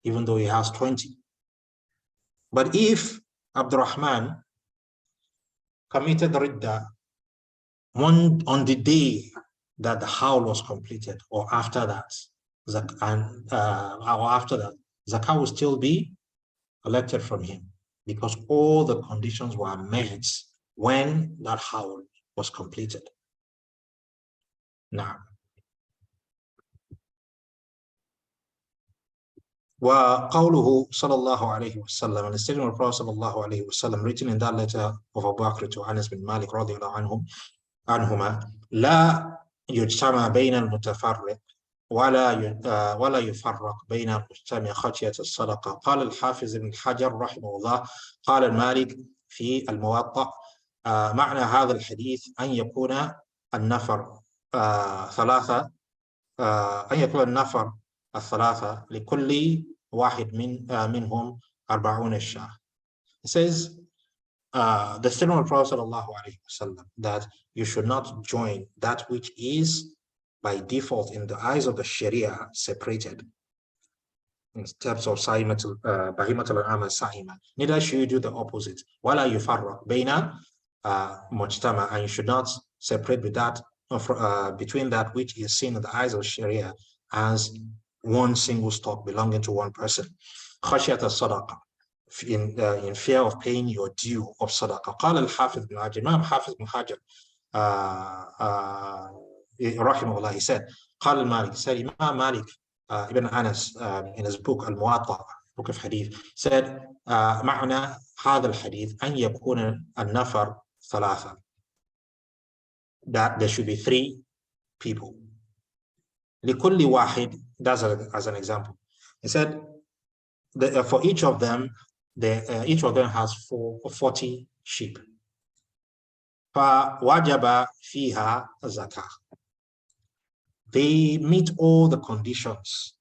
S1: even though he has 20. But if Abdurrahman committed ridda on the day that the howl was completed, or after that, zakah will still be collected from him, because all the conditions were met when that howl was completed. Now, وقوله صلى الله عليه وسلم, and the statement of Prophet صلى الله عليه وسلم written in that letter of Abu Bakr to Anas bin Malik رضي الله عنهما, لا يجتمع بين المتفرق ولا يفرق بين المجتمع خشية الصدقة. قال الحافظ ابن حجر رحمه الله قال المالك في الموطأ معنى هذا الحديث أن يكون النفر ثلاثة أن يكون النفر الثلاثة لكل واحد منهم 40 شاة. It says the statement of Prophet sallallahu alaihi wasallam that you should not join that which is by default in the eyes of the Sharia separated in terms of bahimatul amal sa'ima. Neither should you do the opposite. Wala yufarraq baina mujtama, and you should not separate with that between that which is seen in the eyes of Sharia as one single stock belonging to one person. Khashiyat al-sadaqa, in fear of paying your due of sadaqah. قال الحافظ بن حجر, Imam Hafiz bin Hajar rahimahullah, he said, قال المالك, said Imam Malik ibn Anas in his book Al-Muwatta, book of hadith, said معنى هذا الحديث أن يكون النفر ثلاثة, that there should be 3 people. لكل واحد, that's as an example. He said for each of them has 40 sheep. فَوَجَبَ فِيهَا الزَّكَاة. They meet all the conditions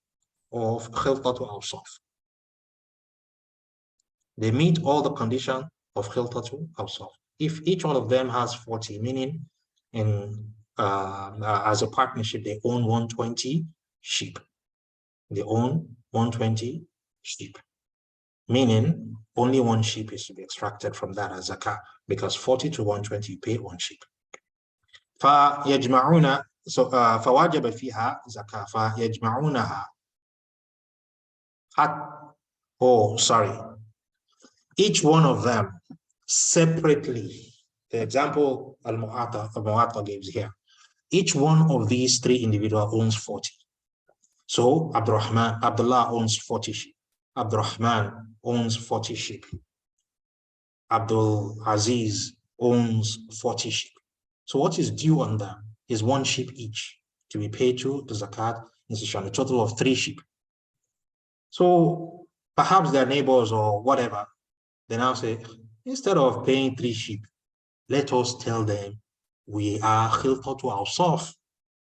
S1: of Khilta to Awsaaf. They meet all the conditions of Khilta to Awsaaf. If each one of them has 40, meaning as a partnership, they own 120 sheep. They own 120 sheep. Meaning only 1 sheep is to be extracted from that as zakah, because 40 to 120 you pay 1 sheep. فَيَجْمَعُونَ فَوَاجَبَ فِيهَا زَكَاةً فَيَجْمَعُونَهَا each one of them separately. The example Al-Mu'atta gives here. Each one of these 3 individuals owns 40. So Abdullah owns 40 sheep. Abdurrahman owns 40 sheep. Abdul Aziz owns 40 sheep. So what is due on them is 1 sheep each to be paid to the zakat institution, a total of 3 sheep. So perhaps their neighbors or whatever, they now say, instead of paying 3 sheep, let us tell them we are Khilta to Awsaaf.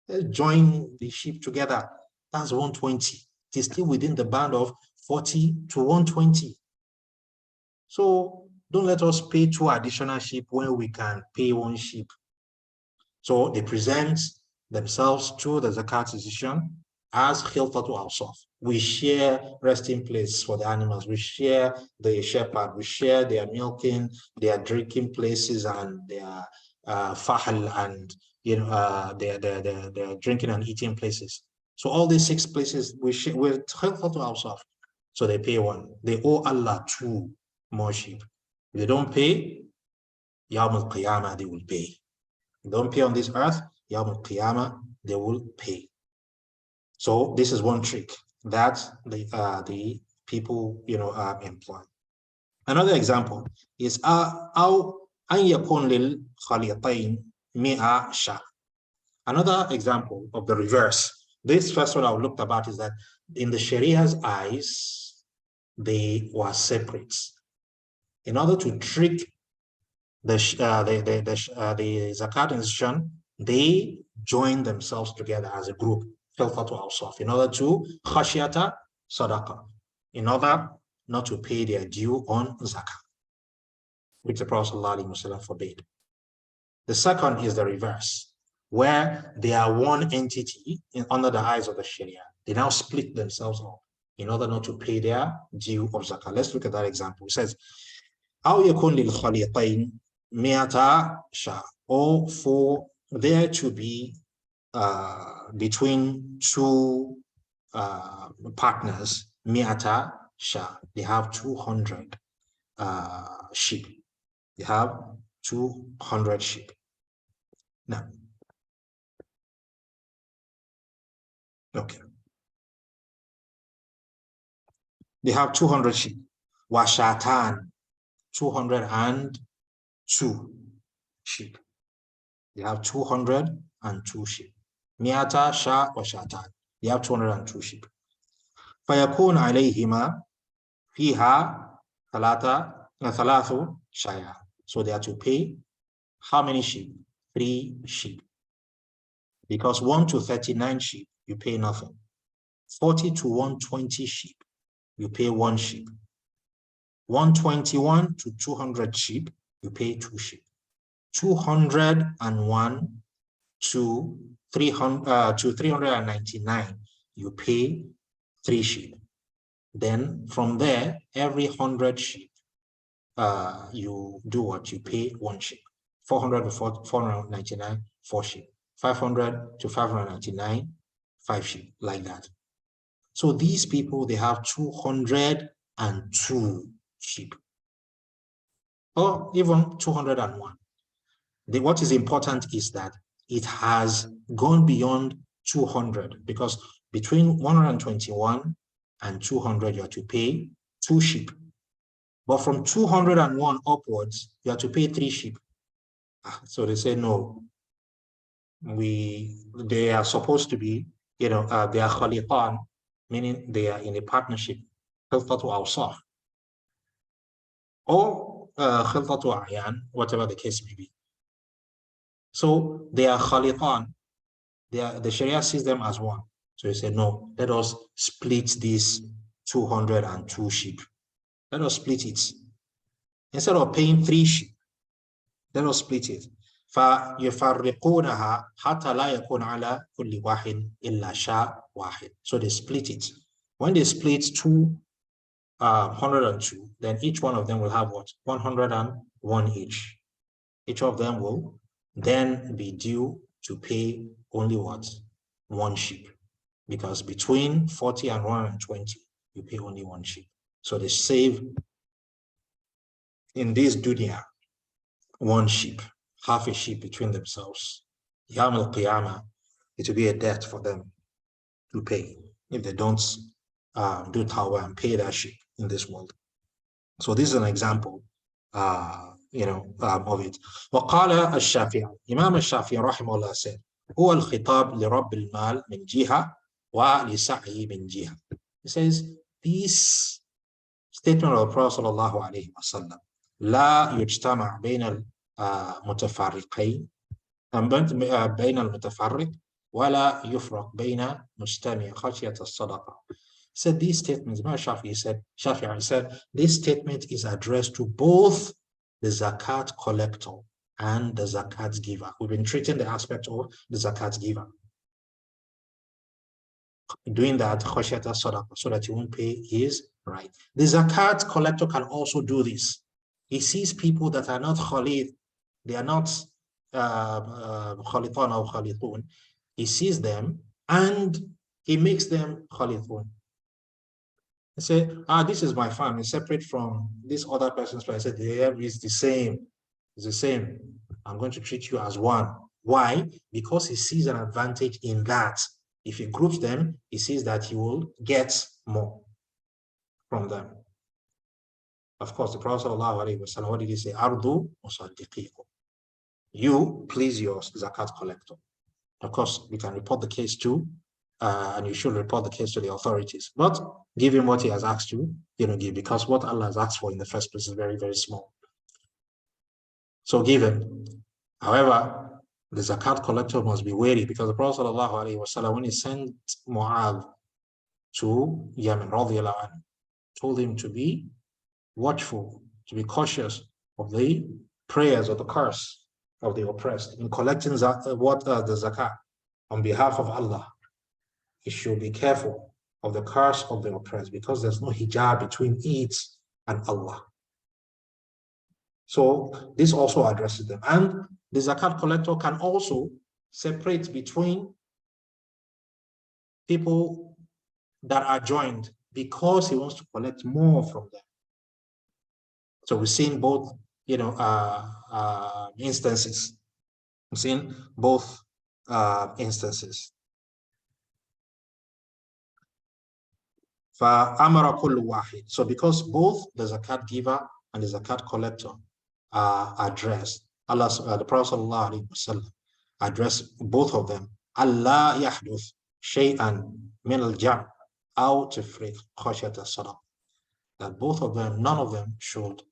S1: Let's join the sheep together. That's 120. It is still within the band of 40 to 120. So don't let us pay 2 additional sheep when we can pay 1 sheep. So they present themselves to the zakat institution as Khilta to Awsaaf. We share resting place for the animals. We share the shepherd. We share their milking, their drinking places, and their fahl, and their drinking and eating places. So all these 6 places we share with Khilta to Awsaaf. So they pay 1. They owe Allah 2 more sheep. If they don't pay, Yawm al-Qiyamah they will pay. If they don't pay on this earth, Yawm al-Qiyamah they will pay. So this is one trick that the people employ. Another example is أو أن يكون للخليطين 100 شاة. Another example of the reverse. This first one I looked about is that in the Sharia's eyes, they were separate. In order to trick the zakat institution, they joined themselves together as a group, Khilta to Awsaaf, in order to khashiyata sadaqah, in order not to pay their due on zakah, which the Prophet ﷺ forbade. The second is the reverse, where they are one entity under the eyes of the Sharia. They now split themselves up in order not to pay their due of zakah. Let's look at that example. It says, أو يكون للخليطين 100 شاة, or for there to be between 2 partners 100 شاة, they have 200 sheep. They have 200 sheep. Now, okay. they have 200 sheep. Washatan, 202 sheep. They have 202 sheep. Miata sha washatan. They have 202 sheep. فيكون عليهما فيها ثلاث شياه. So they are to pay how many sheep? 3 sheep. Because 1 to 39 sheep, you pay nothing. 40 to 120 sheep, you pay 1 sheep. 121 to 200 sheep, you pay 2 sheep. 201 to 399, you pay 3 sheep. Then from there, every 100 sheep, you do what? You pay 1 sheep. 400 to 499, 4 sheep. 500 to 599, 5 sheep, like that. So these people, they have 202 sheep, or even 201. What is important is that it has gone beyond 200, because between 121 and 200, you have to pay 2 sheep. But from 201 upwards, you have to pay 3 sheep. So they say, no, they are supposed to be, they are khalitan, meaning they are in a partnership, Khilta to Awsaaf, or Khilta to A'yan, whatever the case may be. So they are khalitan, the Sharia sees them as one. So he said, no, let us split these 202 sheep. Let us split it. Instead of paying 3 sheep, let us split it. فَيُفَرِّقُونَهَا حَتَّى لَا يَكُونَ عَلَى كُلِّ وَاحٍ إِلَّا شَاء وَاحِدٍ. So they split it. When they split 102, then each one of them will have what? 101 each. Each of them will then be due to pay only what? 1 sheep. Because between 40 and 120, you pay only 1 sheep. So they save in this dunya 1 sheep, half a sheep between themselves. Yawm al-Qiyamah, it will be a debt for them to pay if they don't do tawbah and pay that sheep in this world. So this is an example, of it. وقال الشافعي, Imam al-Shafi'i rahimahullah said, هو الخطاب لرب المال من جهة ولسعي من جهة. He says, this statement of the Prophet sallallahu alayhi wa sallam, لا يجتمع بين المتفرقين بين المتفرق ولا يفرق بين مجتمع خشية الصدقة. Said these statements, Shafi'i said, this statement is addressed to both the zakat collector and the zakat giver. We've been treating the aspect of the zakat giver. Doing that, khashiyat as-sadaqah, so that he won't pay his right. The zakat collector can also do this. He sees people that are not khalid, they are not khalitan or khalitun. He sees them and he makes them khalitun. He said, this is my farm, it's separate from this other person's farm. I said, yeah, it's the same. It's the same. I'm going to treat you as one. Why? Because he sees an advantage in that. If he groups them, he sees that he will get more from them. Of course, the Prophet ﷺ, what did he say? Ardu musaddiqikum. You please your zakat collector. Of course, we can report the case to, and you should report the case to the authorities. But give him what he has asked you, give, because what Allah has asked for in the first place is very, very small. So give him. However, the zakat collector must be wary, because the Prophet ﷺ, when he sent Mu'adh to Yemen, told him to be watchful, to be cautious of the prayers or the curse of the oppressed in collecting the zakat on behalf of Allah. He should be careful of the curse of the oppressed, because there's no hijab between it and Allah. So this also addresses them. And the zakat collector can also separate between people that are joined, because he wants to collect more from them. So we've seen both, instances. We've seen both instances. فَأَمَرَ كُلُّ وَاحِدٍ. So because both the zakat giver and the zakat collector are addressed, Allah, the Prophet ﷺ addressed both of them, Allah يحدث شيئا من الجمع أو تفريق خشية الصدقة. That both of them, none of them should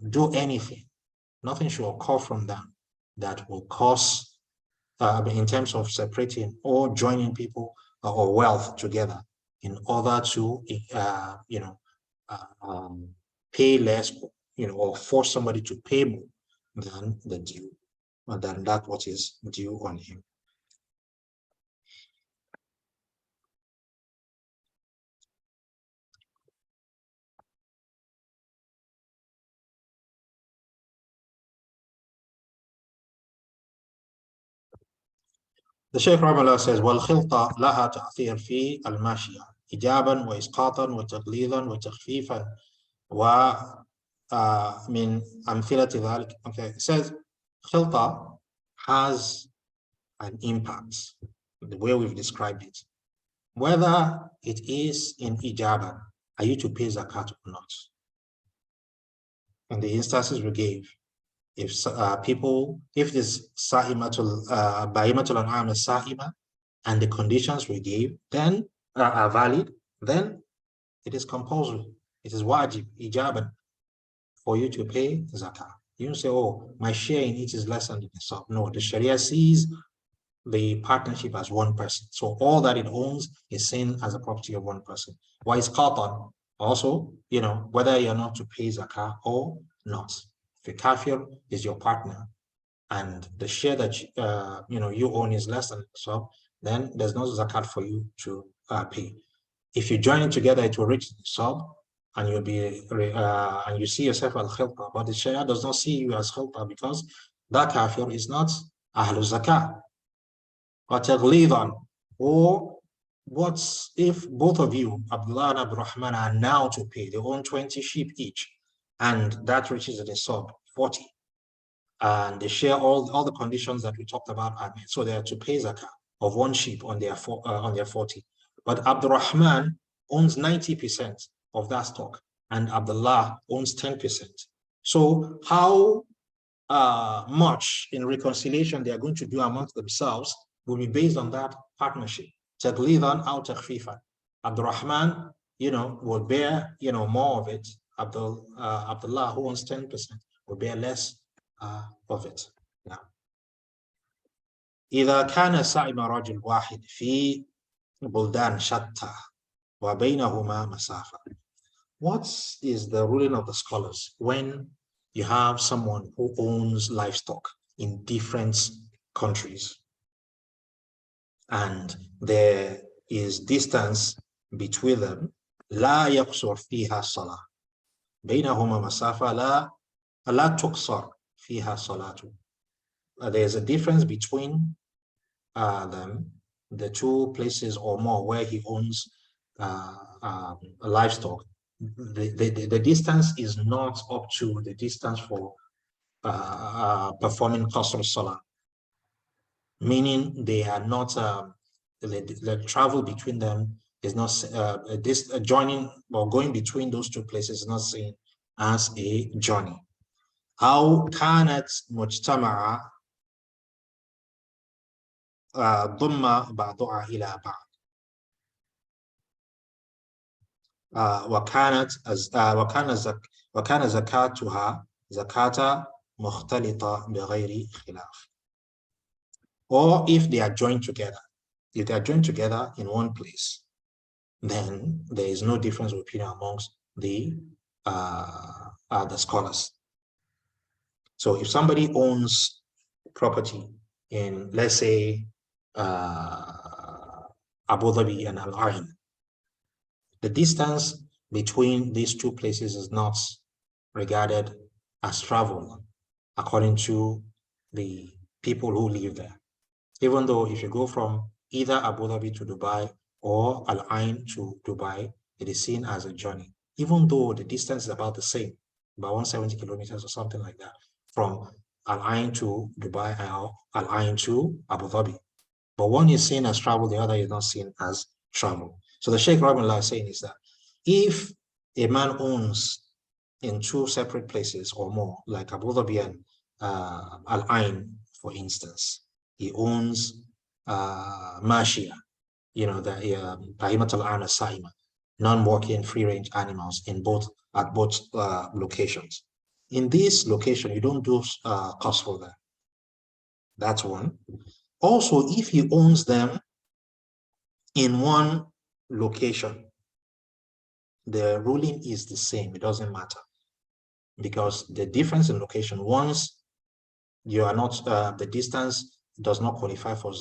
S1: do anything. Nothing should occur from them that will cause, in terms of separating or joining people or wealth together in order to, pay less, or force somebody to pay more than the due, than that what is due on him. The Sheikh Rahimahullah says, وَالْخِلْطَ لَهَا تَأْثِيرٌ فِي الْمَاشِيَةِ إِجَابًا وَإِسْقَاطًا وَتَقْلِيدًا وَتَخْفِيفًا وَمِنْ أَمْثِلَةِ ذَلك. Okay, it says, Khilta has an impact, the way we've described it. Whether it is in Ijaba, are you to pay zakat or not? In the instances we gave, if this Bahimatul An'am is Sa'ima and the conditions we gave then are valid, then it is compulsory. It is wajib, ijaban, for you to pay zakah. You don't say, oh, my share in it is less than the nisab. No, the Sharia sees the partnership as one person. So all that it owns is seen as a property of one person. Why is qatan? Also, whether you're not to pay zakah or not. If a kafir is your partner and the share that you own is less than so, then there's no zakat for you to pay. If you join it together, it will reach the sub, and you'll be and you see yourself as khilta. But the Sharia does not see you as khilta because that kafir is not ahlul zakat. Or taghlidan, or what's if both of you, Abdullah and Abdurrahman, are now to pay? They own 20 sheep each, and that reaches the sub 40, and they share all the conditions that we talked about are met. So they are to pay zakah of one sheep on their 40. But Abdurrahman owns 90% of that stock, and Abdullah owns 10%. So how much in reconciliation they are going to do amongst themselves will be based on that partnership. Taglidan aw takhfifan. Abdurrahman, will bear, more of it. Abdullah, who owns 10%, will bear less of it. Now, إذا كان سعم رجل واحد في بلدان شتى وبينهما مسافة. What is the ruling of the scholars when you have someone who owns livestock in different countries and there is distance between them? لا يقصر فيها الصلاة. بينهما مسافة لا تقصر فيها الصلاة. There's a difference between them, the two places or more where he owns livestock. The distance is not up to the distance for performing qasr salah, meaning they are not the travel between them is not this joining or going between those two places is not seen as a journey. How كانت مجتمعة ضم بعضها إلى بعض وكان زكاتها زكاة مختلطة بغير خلاف. Or if they are joined together, if they are joined together in one place, then there is no difference of opinion amongst the scholars. So if somebody owns property in, let's say, Abu Dhabi and Al-Ain, the distance between these two places is not regarded as travel according to the people who live there. Even though if you go from either Abu Dhabi to Dubai or Al-Ain to Dubai, it is seen as a journey, even though the distance is about the same, about 170 kilometers or something like that, from Al-Ain to Dubai or Al-Ain to Abu Dhabi. But one is seen as travel, the other is not seen as travel. So the Sheikh Rahimahullah is saying is that if a man owns in two separate places or more, like Abu Dhabi and Al-Ain, for instance, he owns Mashia, the Bahimat al-Ana Saima, non-walking free-range animals at both locations. In this location, you don't do cost for that. That's one. Also, if he owns them in one location, the ruling is the same. It doesn't matter, because the difference in location, once you are not the distance does not qualify for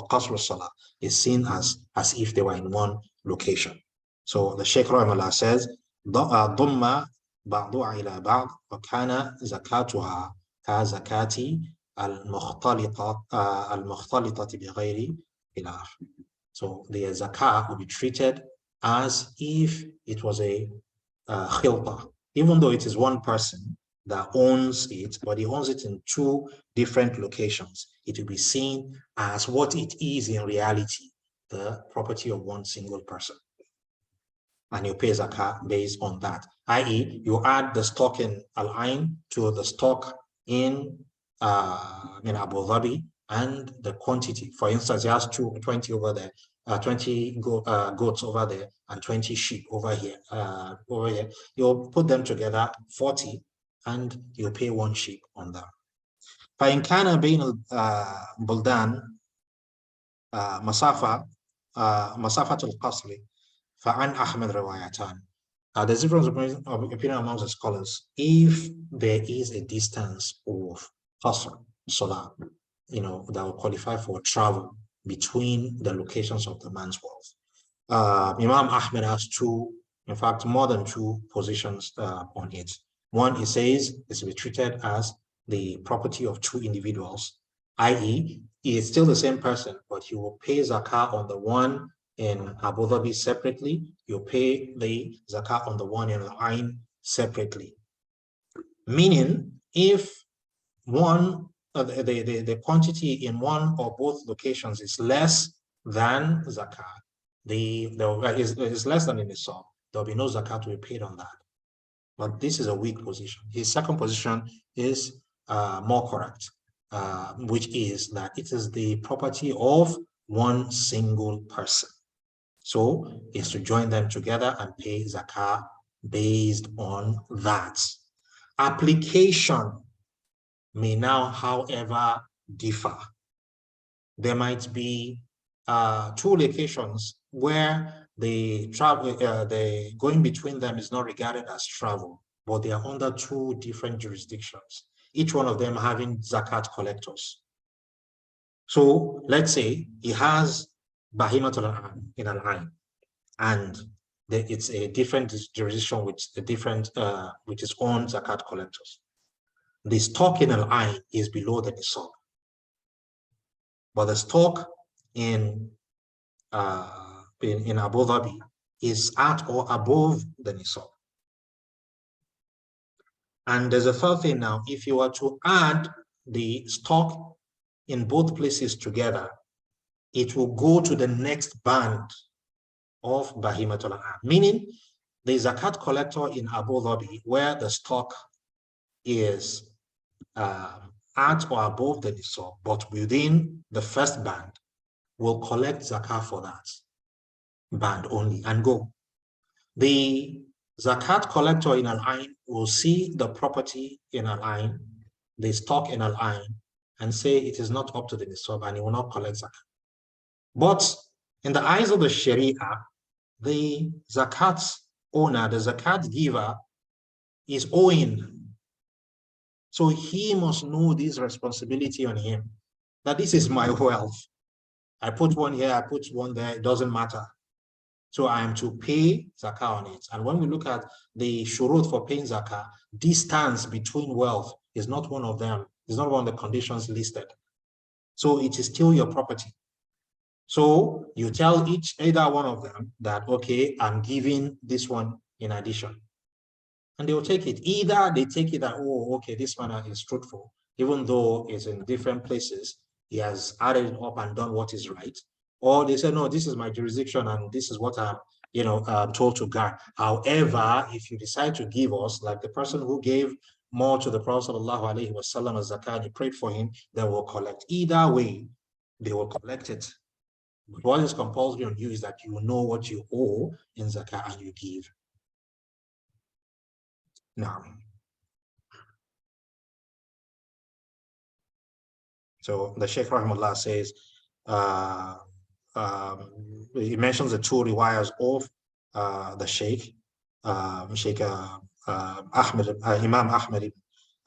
S1: qasr salah, is seen as if they were in one location. So the Sheikh Rahimahullah says, ضم بعضها إلى بعض وكان زكاتها كزكاة المختلطة بغير خلاف. So the zakah will be treated as if it was a khilta, even though it is one person that owns it, but he owns it in two different locations. It will be seen as what it is in reality, the property of one single person. And you pay zakah based on that, i.e. you add the stock in Al-Ain to the stock in Abu Dhabi, and the quantity, for instance, he has 20 over there, 20 goats over there, and 20 sheep over here. You'll put them together, 40, and you'll pay one sheep on that. فإن كان بين البلدان مسافة القصر فعن أحمد روايتان. There's a difference of opinion amongst the scholars. If there is a distance of qasr salah, that will qualify for travel between the locations of the man's wealth. Imam Ahmed has in fact, more than two positions on it. One, he says, is to be treated as the property of two individuals, i.e., he is still the same person, but he will pay zakah on the one in Abu Dhabi separately. You pay the zakah on the one in Al-Ain separately. Meaning, if the quantity in one or both locations is less than zakah, is less than in the nisab, there will be no zakat to be paid on that. But this is a weak position. His second position is more correct, which is that it is the property of one single person. So is to join them together and pay zakah based on that. Application may now, however, differ. There might be two locations where the going between them is not regarded as travel, but they are under two different jurisdictions, each one of them having zakat collectors. So let's say he has Bahimat in Al-Ain, and it's a different jurisdiction with its own zakat collectors. The stock in Al-Ain is below the nisab, but the stock in Abu Dhabi is at or above the nisab. And there's a third thing now. If you were to add the stock in both places together, it will go to the next band of Bahimat al-An'am, meaning the zakat collector in Abu Dhabi, where the stock is at or above the nisab, but within the first band, will collect zakah for that band only and go. The zakat collector in Al-Ain will see the property in Al-Ain, the stock in Al-Ain, and say it is not up to the nisab, and he will not collect zakah. But in the eyes of the Sharia, the zakat owner, the zakat giver, is owing. So he must know this responsibility on him, that this is my wealth. I put one here, I put one there, it doesn't matter. So I am to pay zakah on it. And when we look at the shurut for paying zakah, distance between wealth is not one of them. It's not one of the conditions listed. So it is still your property. So you tell either one of them that, okay, I'm giving this one in addition. And they will take it. Either they take it that, oh, okay, this man is truthful, even though it's in different places, he has added it up and done what is right. Or they say, no, this is my jurisdiction and this is what I'm, told to guard. However, if you decide to give us, like the person who gave more to the Prophet sallallahu alaihi wasallam as zakat, you prayed for him, they will collect. Either way, they will collect it. But what is compulsory on you is that you know what you owe in zakat and you give. Now, so the Sheikh Rahimullah says, he mentions the two riwayas of the Sheikh, Sheikh Ahmed, Imam Ahmed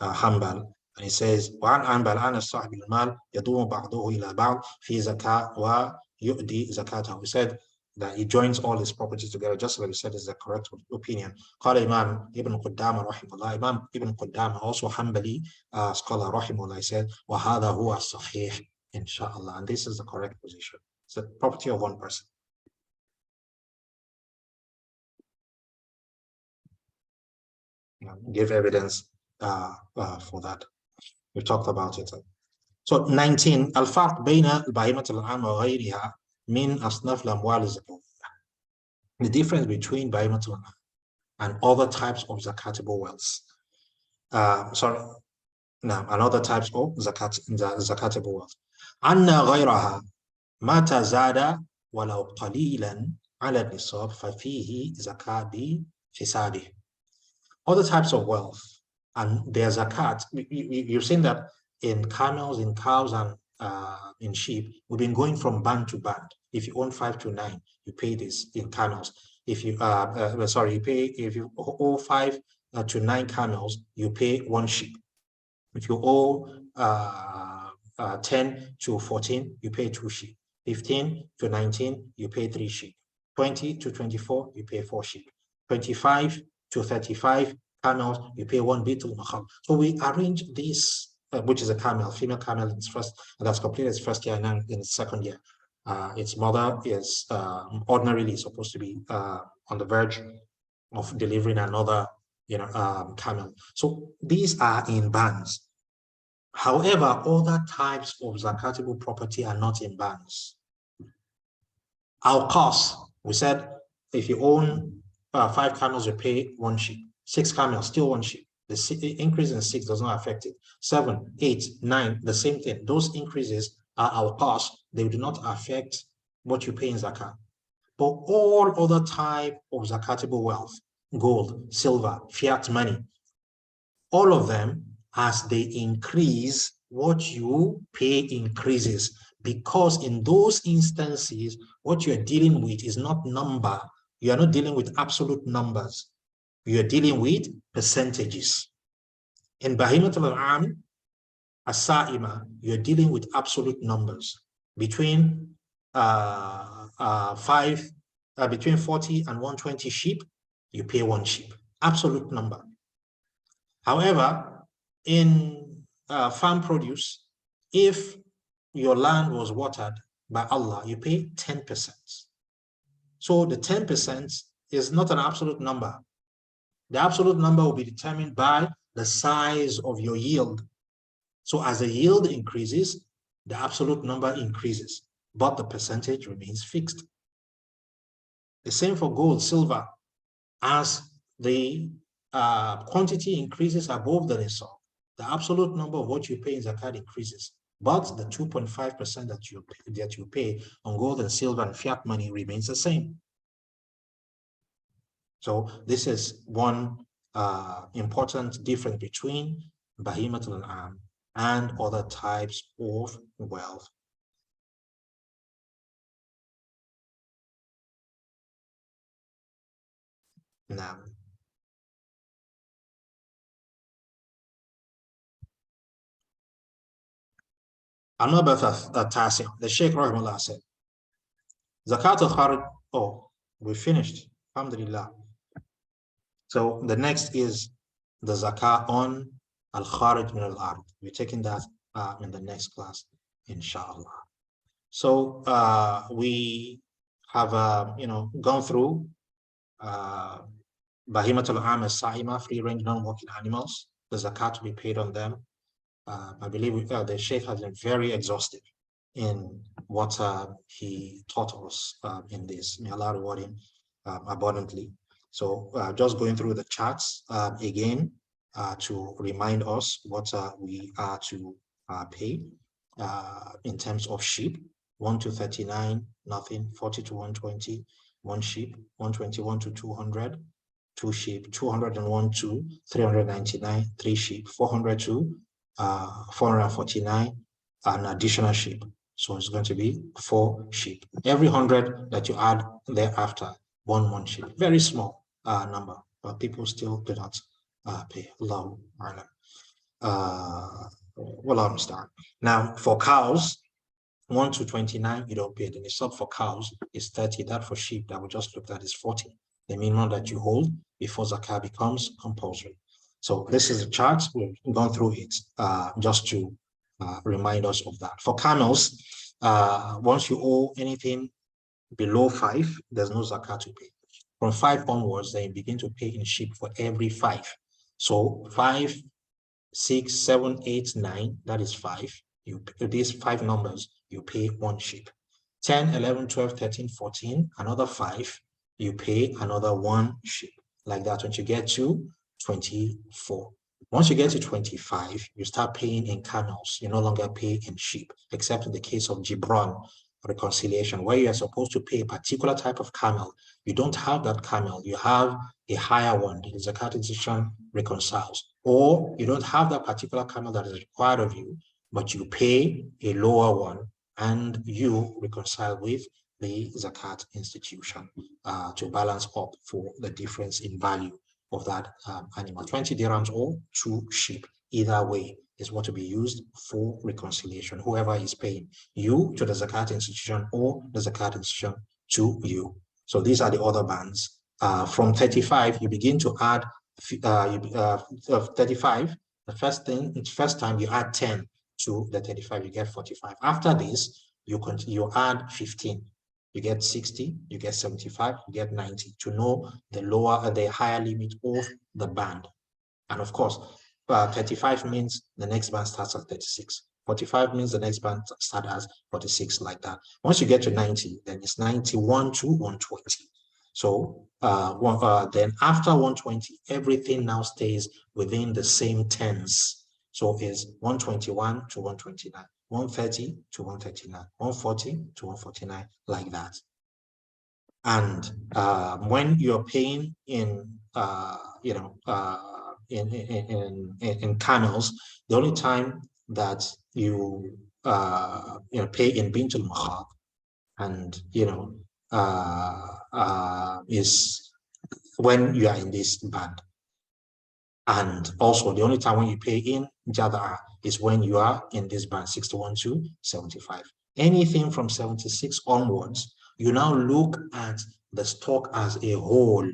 S1: Hanbal, and he says, وعن أنبل أن صاحب المال يضم بعضه إلى بعض في زكاة ويؤدي زكاته. He said that he joins all his properties together, just like we said is the correct opinion. قال Imam Ibn Qudama rahimahullah, Imam Ibn Qudama, also Hanbali scholar rahimahullah, he said, وهذا هو الصحيح inshallah, and this is the correct position. It's the property of one person. Give evidence for that. We talked about it. So 19, الفرق بين البهيمة العامة وغيرها من أصناف الأموال الزكوية. The difference between بهيمة العامة and other types of zakatable wealth. And other types of zakatable wealth. أن غيرها متى زاد ولو قليلا على النصاب ففيه زكاة بفساده. Other types of wealth and their zakat, you've seen that in camels, in cows, and in sheep, we've been going from band to band. If you own 5 to 9, you pay this in camels. If you if you owe 5 to 9 camels, you pay 1 sheep. If you owe 10 to 14, you pay 2 sheep. 15 to 19, you pay 3 sheep. 20 to 24, you pay 4 sheep. 25 to 35 camels, you pay 1 bitul mahal. So we arrange this, which is a camel, female camel in its first, that's completed its first year and now in its second year. Its mother is ordinarily supposed to be on the verge of delivering another, camel. So these are in bands. However, other types of zakatable property are not in bands. Our cost, we said, if you own 5 camels, you pay 1 sheep. 6 camels, still 1 sheep. The increase in 6 does not affect it. 7, 8, 9, the same thing. Those increases are our cost. They do not affect what you pay in zakat. But all other type of zakatable wealth, gold, silver, fiat money, all of them, as they increase, what you pay increases. Because in those instances, what you're dealing with is not number. You are not dealing with absolute numbers. You are dealing with percentages. In Bahimat al-Am, as-Sa'ima, you're dealing with absolute numbers. Between between 40 and 120 sheep, you pay 1 sheep. Absolute number. However, in farm produce, if your land was watered by Allah, you pay 10%. So the 10% is not an absolute number. The absolute number will be determined by the size of your yield. So as the yield increases, the absolute number increases, but the percentage remains fixed. The same for gold, silver. As the quantity increases above the nisab, the absolute number of what you pay in zakat increases, but the 2.5% that you pay on gold and silver and fiat money remains the same. So this is one important difference between Bahimat al-Am and other types of wealth. Now, the Sheikh Rahimahullah said, Zakat al-Kharij, we finished, alhamdulillah. So the next is the Zakat on al-Kharij min al-Ard. We're taking that in the next class, inshallah. So we have, gone through Bahimat al-Am as-Sa'ima, free-range non-working animals, the Zakat to be paid on them. I believe the Sheikh has been very exhaustive in what he taught us in this. May Allah reward him abundantly. So just going through the charts again to remind us what we are to pay in terms of sheep. 1 to 39, nothing. 40 to 120, 1 sheep. 121 to 200, 2 sheep. 201 to 399, 3 sheep. 400 to 449, an additional sheep. So it's going to be 4 sheep. Every 100 that you add thereafter, one sheep. Very small number, but people still do not pay. Allahu A'lam. Wallahu musta'an. Now for cows, 1 to 29, you don't pay. The nisab for cows is 30. That for sheep that we just looked at is 40. The minimum that you hold before zakah becomes compulsory. So this is a chart. We've gone through it just to remind us of that. For camels, once you owe anything below 5, there's no zakah to pay. From 5 onwards, then you begin to pay in sheep for every 5. So 5, 6, 7, 8, 9, that is 5. These 5 numbers, you pay 1 sheep. 10, 11, 12, 13, 14, another 5, you pay another 1 sheep. Like that, when you get to 24. Once you get to 25, you start paying in camels. You no longer pay in sheep, except in the case of Gibran, reconciliation, where you are supposed to pay a particular type of camel. You don't have that camel. You have a higher one. The zakat institution reconciles. Or you don't have that particular camel that is required of you, but you pay a lower one and you reconcile with the zakat institution to balance up for the difference in value of that animal. 20 dirhams or 2 sheep, either way is what to be used for reconciliation. Whoever is paying, you to the zakat institution or the zakat institution to you. So these are the other bands. From 35, you begin to add 35. The first time you add 10 to the 35, you get 45. After this, you add 15. You get 60, you get 75, you get 90 to know the lower and the higher limit of the band. And of course, 35 means the next band starts at 36. 45 means the next band starts at 46, like that. Once you get to 90, then it's 91 to 120. So then after 120, everything now stays within the same tens. So it's 121 to 129. 130 to 139, 140 to 149, like that. And when you're paying in, in camels, the only time that you pay in bintul makhab and is when you are in this band. And also the only time when you pay in jada'a is when you are in this band, 61 to 75. Anything from 76 onwards, you now look at the stock as a whole.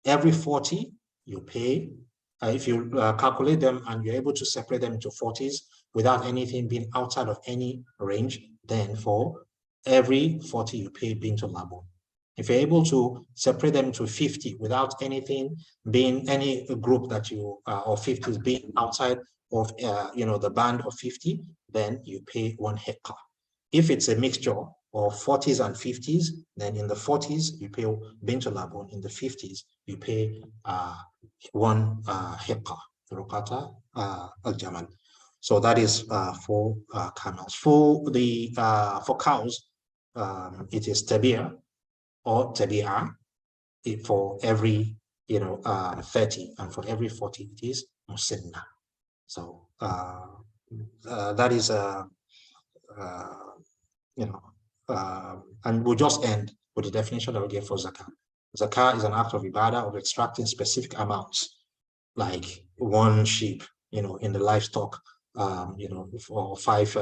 S1: Every 40 you pay. If you calculate them and you're able to separate them into 40s without anything being outside of any range, then for every 40 you pay bintul labun. If you're able to separate them to 50 without anything being any group that you or 50s being outside of the band of 50, then you pay 1 hekka. If it's a mixture of 40s and 50s, then in the 40s you pay bintul labun. In the 50s you pay 1 hekka, rukata al-jamal. So that is for camels. For the for cows, it is tabi'ah or tabi'ah for every 30, and for every 40 it is musinna. So that is and we'll just end with the definition that we get for zakah. Zakah is an act of ibadah of extracting specific amounts, like 1 sheep, in the livestock, for 5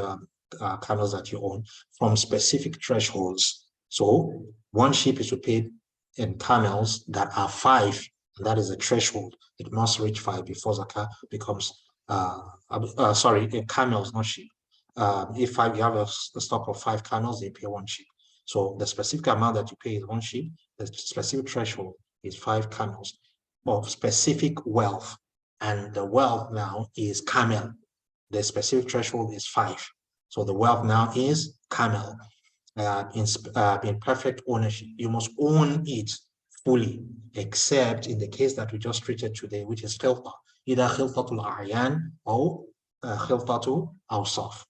S1: camels that you own, from specific thresholds. So 1 sheep is to pay in camels that are 5, and that is a threshold. It must reach 5 before zakah becomes in camels, not sheep. If you have a stock of 5 camels, they pay 1 sheep. So the specific amount that you pay is 1 sheep. The specific threshold is 5 camels of specific wealth, and the wealth now is camel. The specific threshold is 5. So the wealth now is camel, in perfect ownership. You must own it fully, except in the case that we just treated today, which is Khilta, either Khiltatul A'yan or Khiltatul Awsaaf.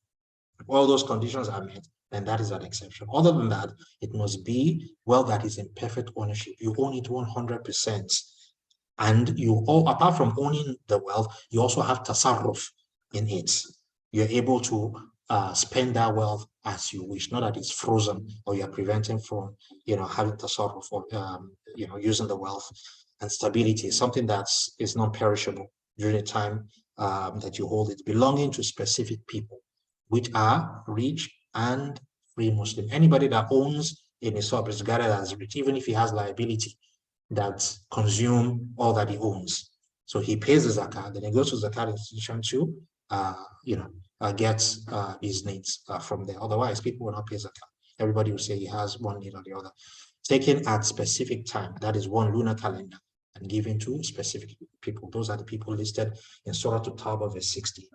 S1: If all those conditions are met, then that is an exception. Other than that, it must be wealth that is in perfect ownership. You own it 100%. And you all, apart from owning the wealth, you also have tasarruf in it. You're able to spend that wealth as you wish, not that it's frozen or you're preventing from, having tasarruf or, using the wealth. And stability is something that is non-perishable during the time that you hold it, belonging to specific people, which are rich and free Muslim. Anybody that owns a nisab is regarded as rich, even if he has liability that consume all that he owns. So he pays the zakat, then he goes to the zakat institution to, get his needs from there. Otherwise, people will not pay zakat. Everybody will say he has one need or the other. Taken at specific time, that is one lunar calendar, and given to specific people. Those are the people listed in Surah At-Tawbah verse 60.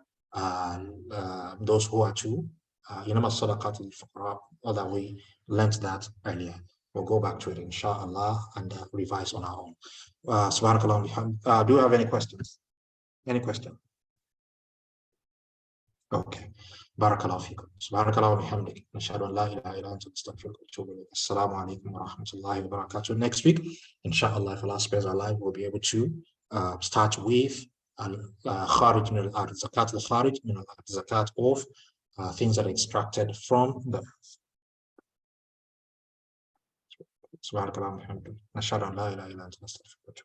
S1: Those who are to, that we learned that earlier. We'll go back to it, inshallah, and revise on our own. Subhanakallah. Do you have any questions? Any question? Okay. Barakallahu feekum. Subhanakallah wa bihamdik. Nashhadu an la ilaha illa anta nastaghfiruka wa natubu ilayk. Assalamu alaikum wa rahmatullahi wa barakatuh. Next week, inshallah, if Allah spares our life, we'll be able to start with al-kharij min al-ard, zakat al-kharij min al-ard, zakat of things that are extracted from the earth. سبحانك اللهم وبحمدك نشهد ان لا اله الا انت نستغفرك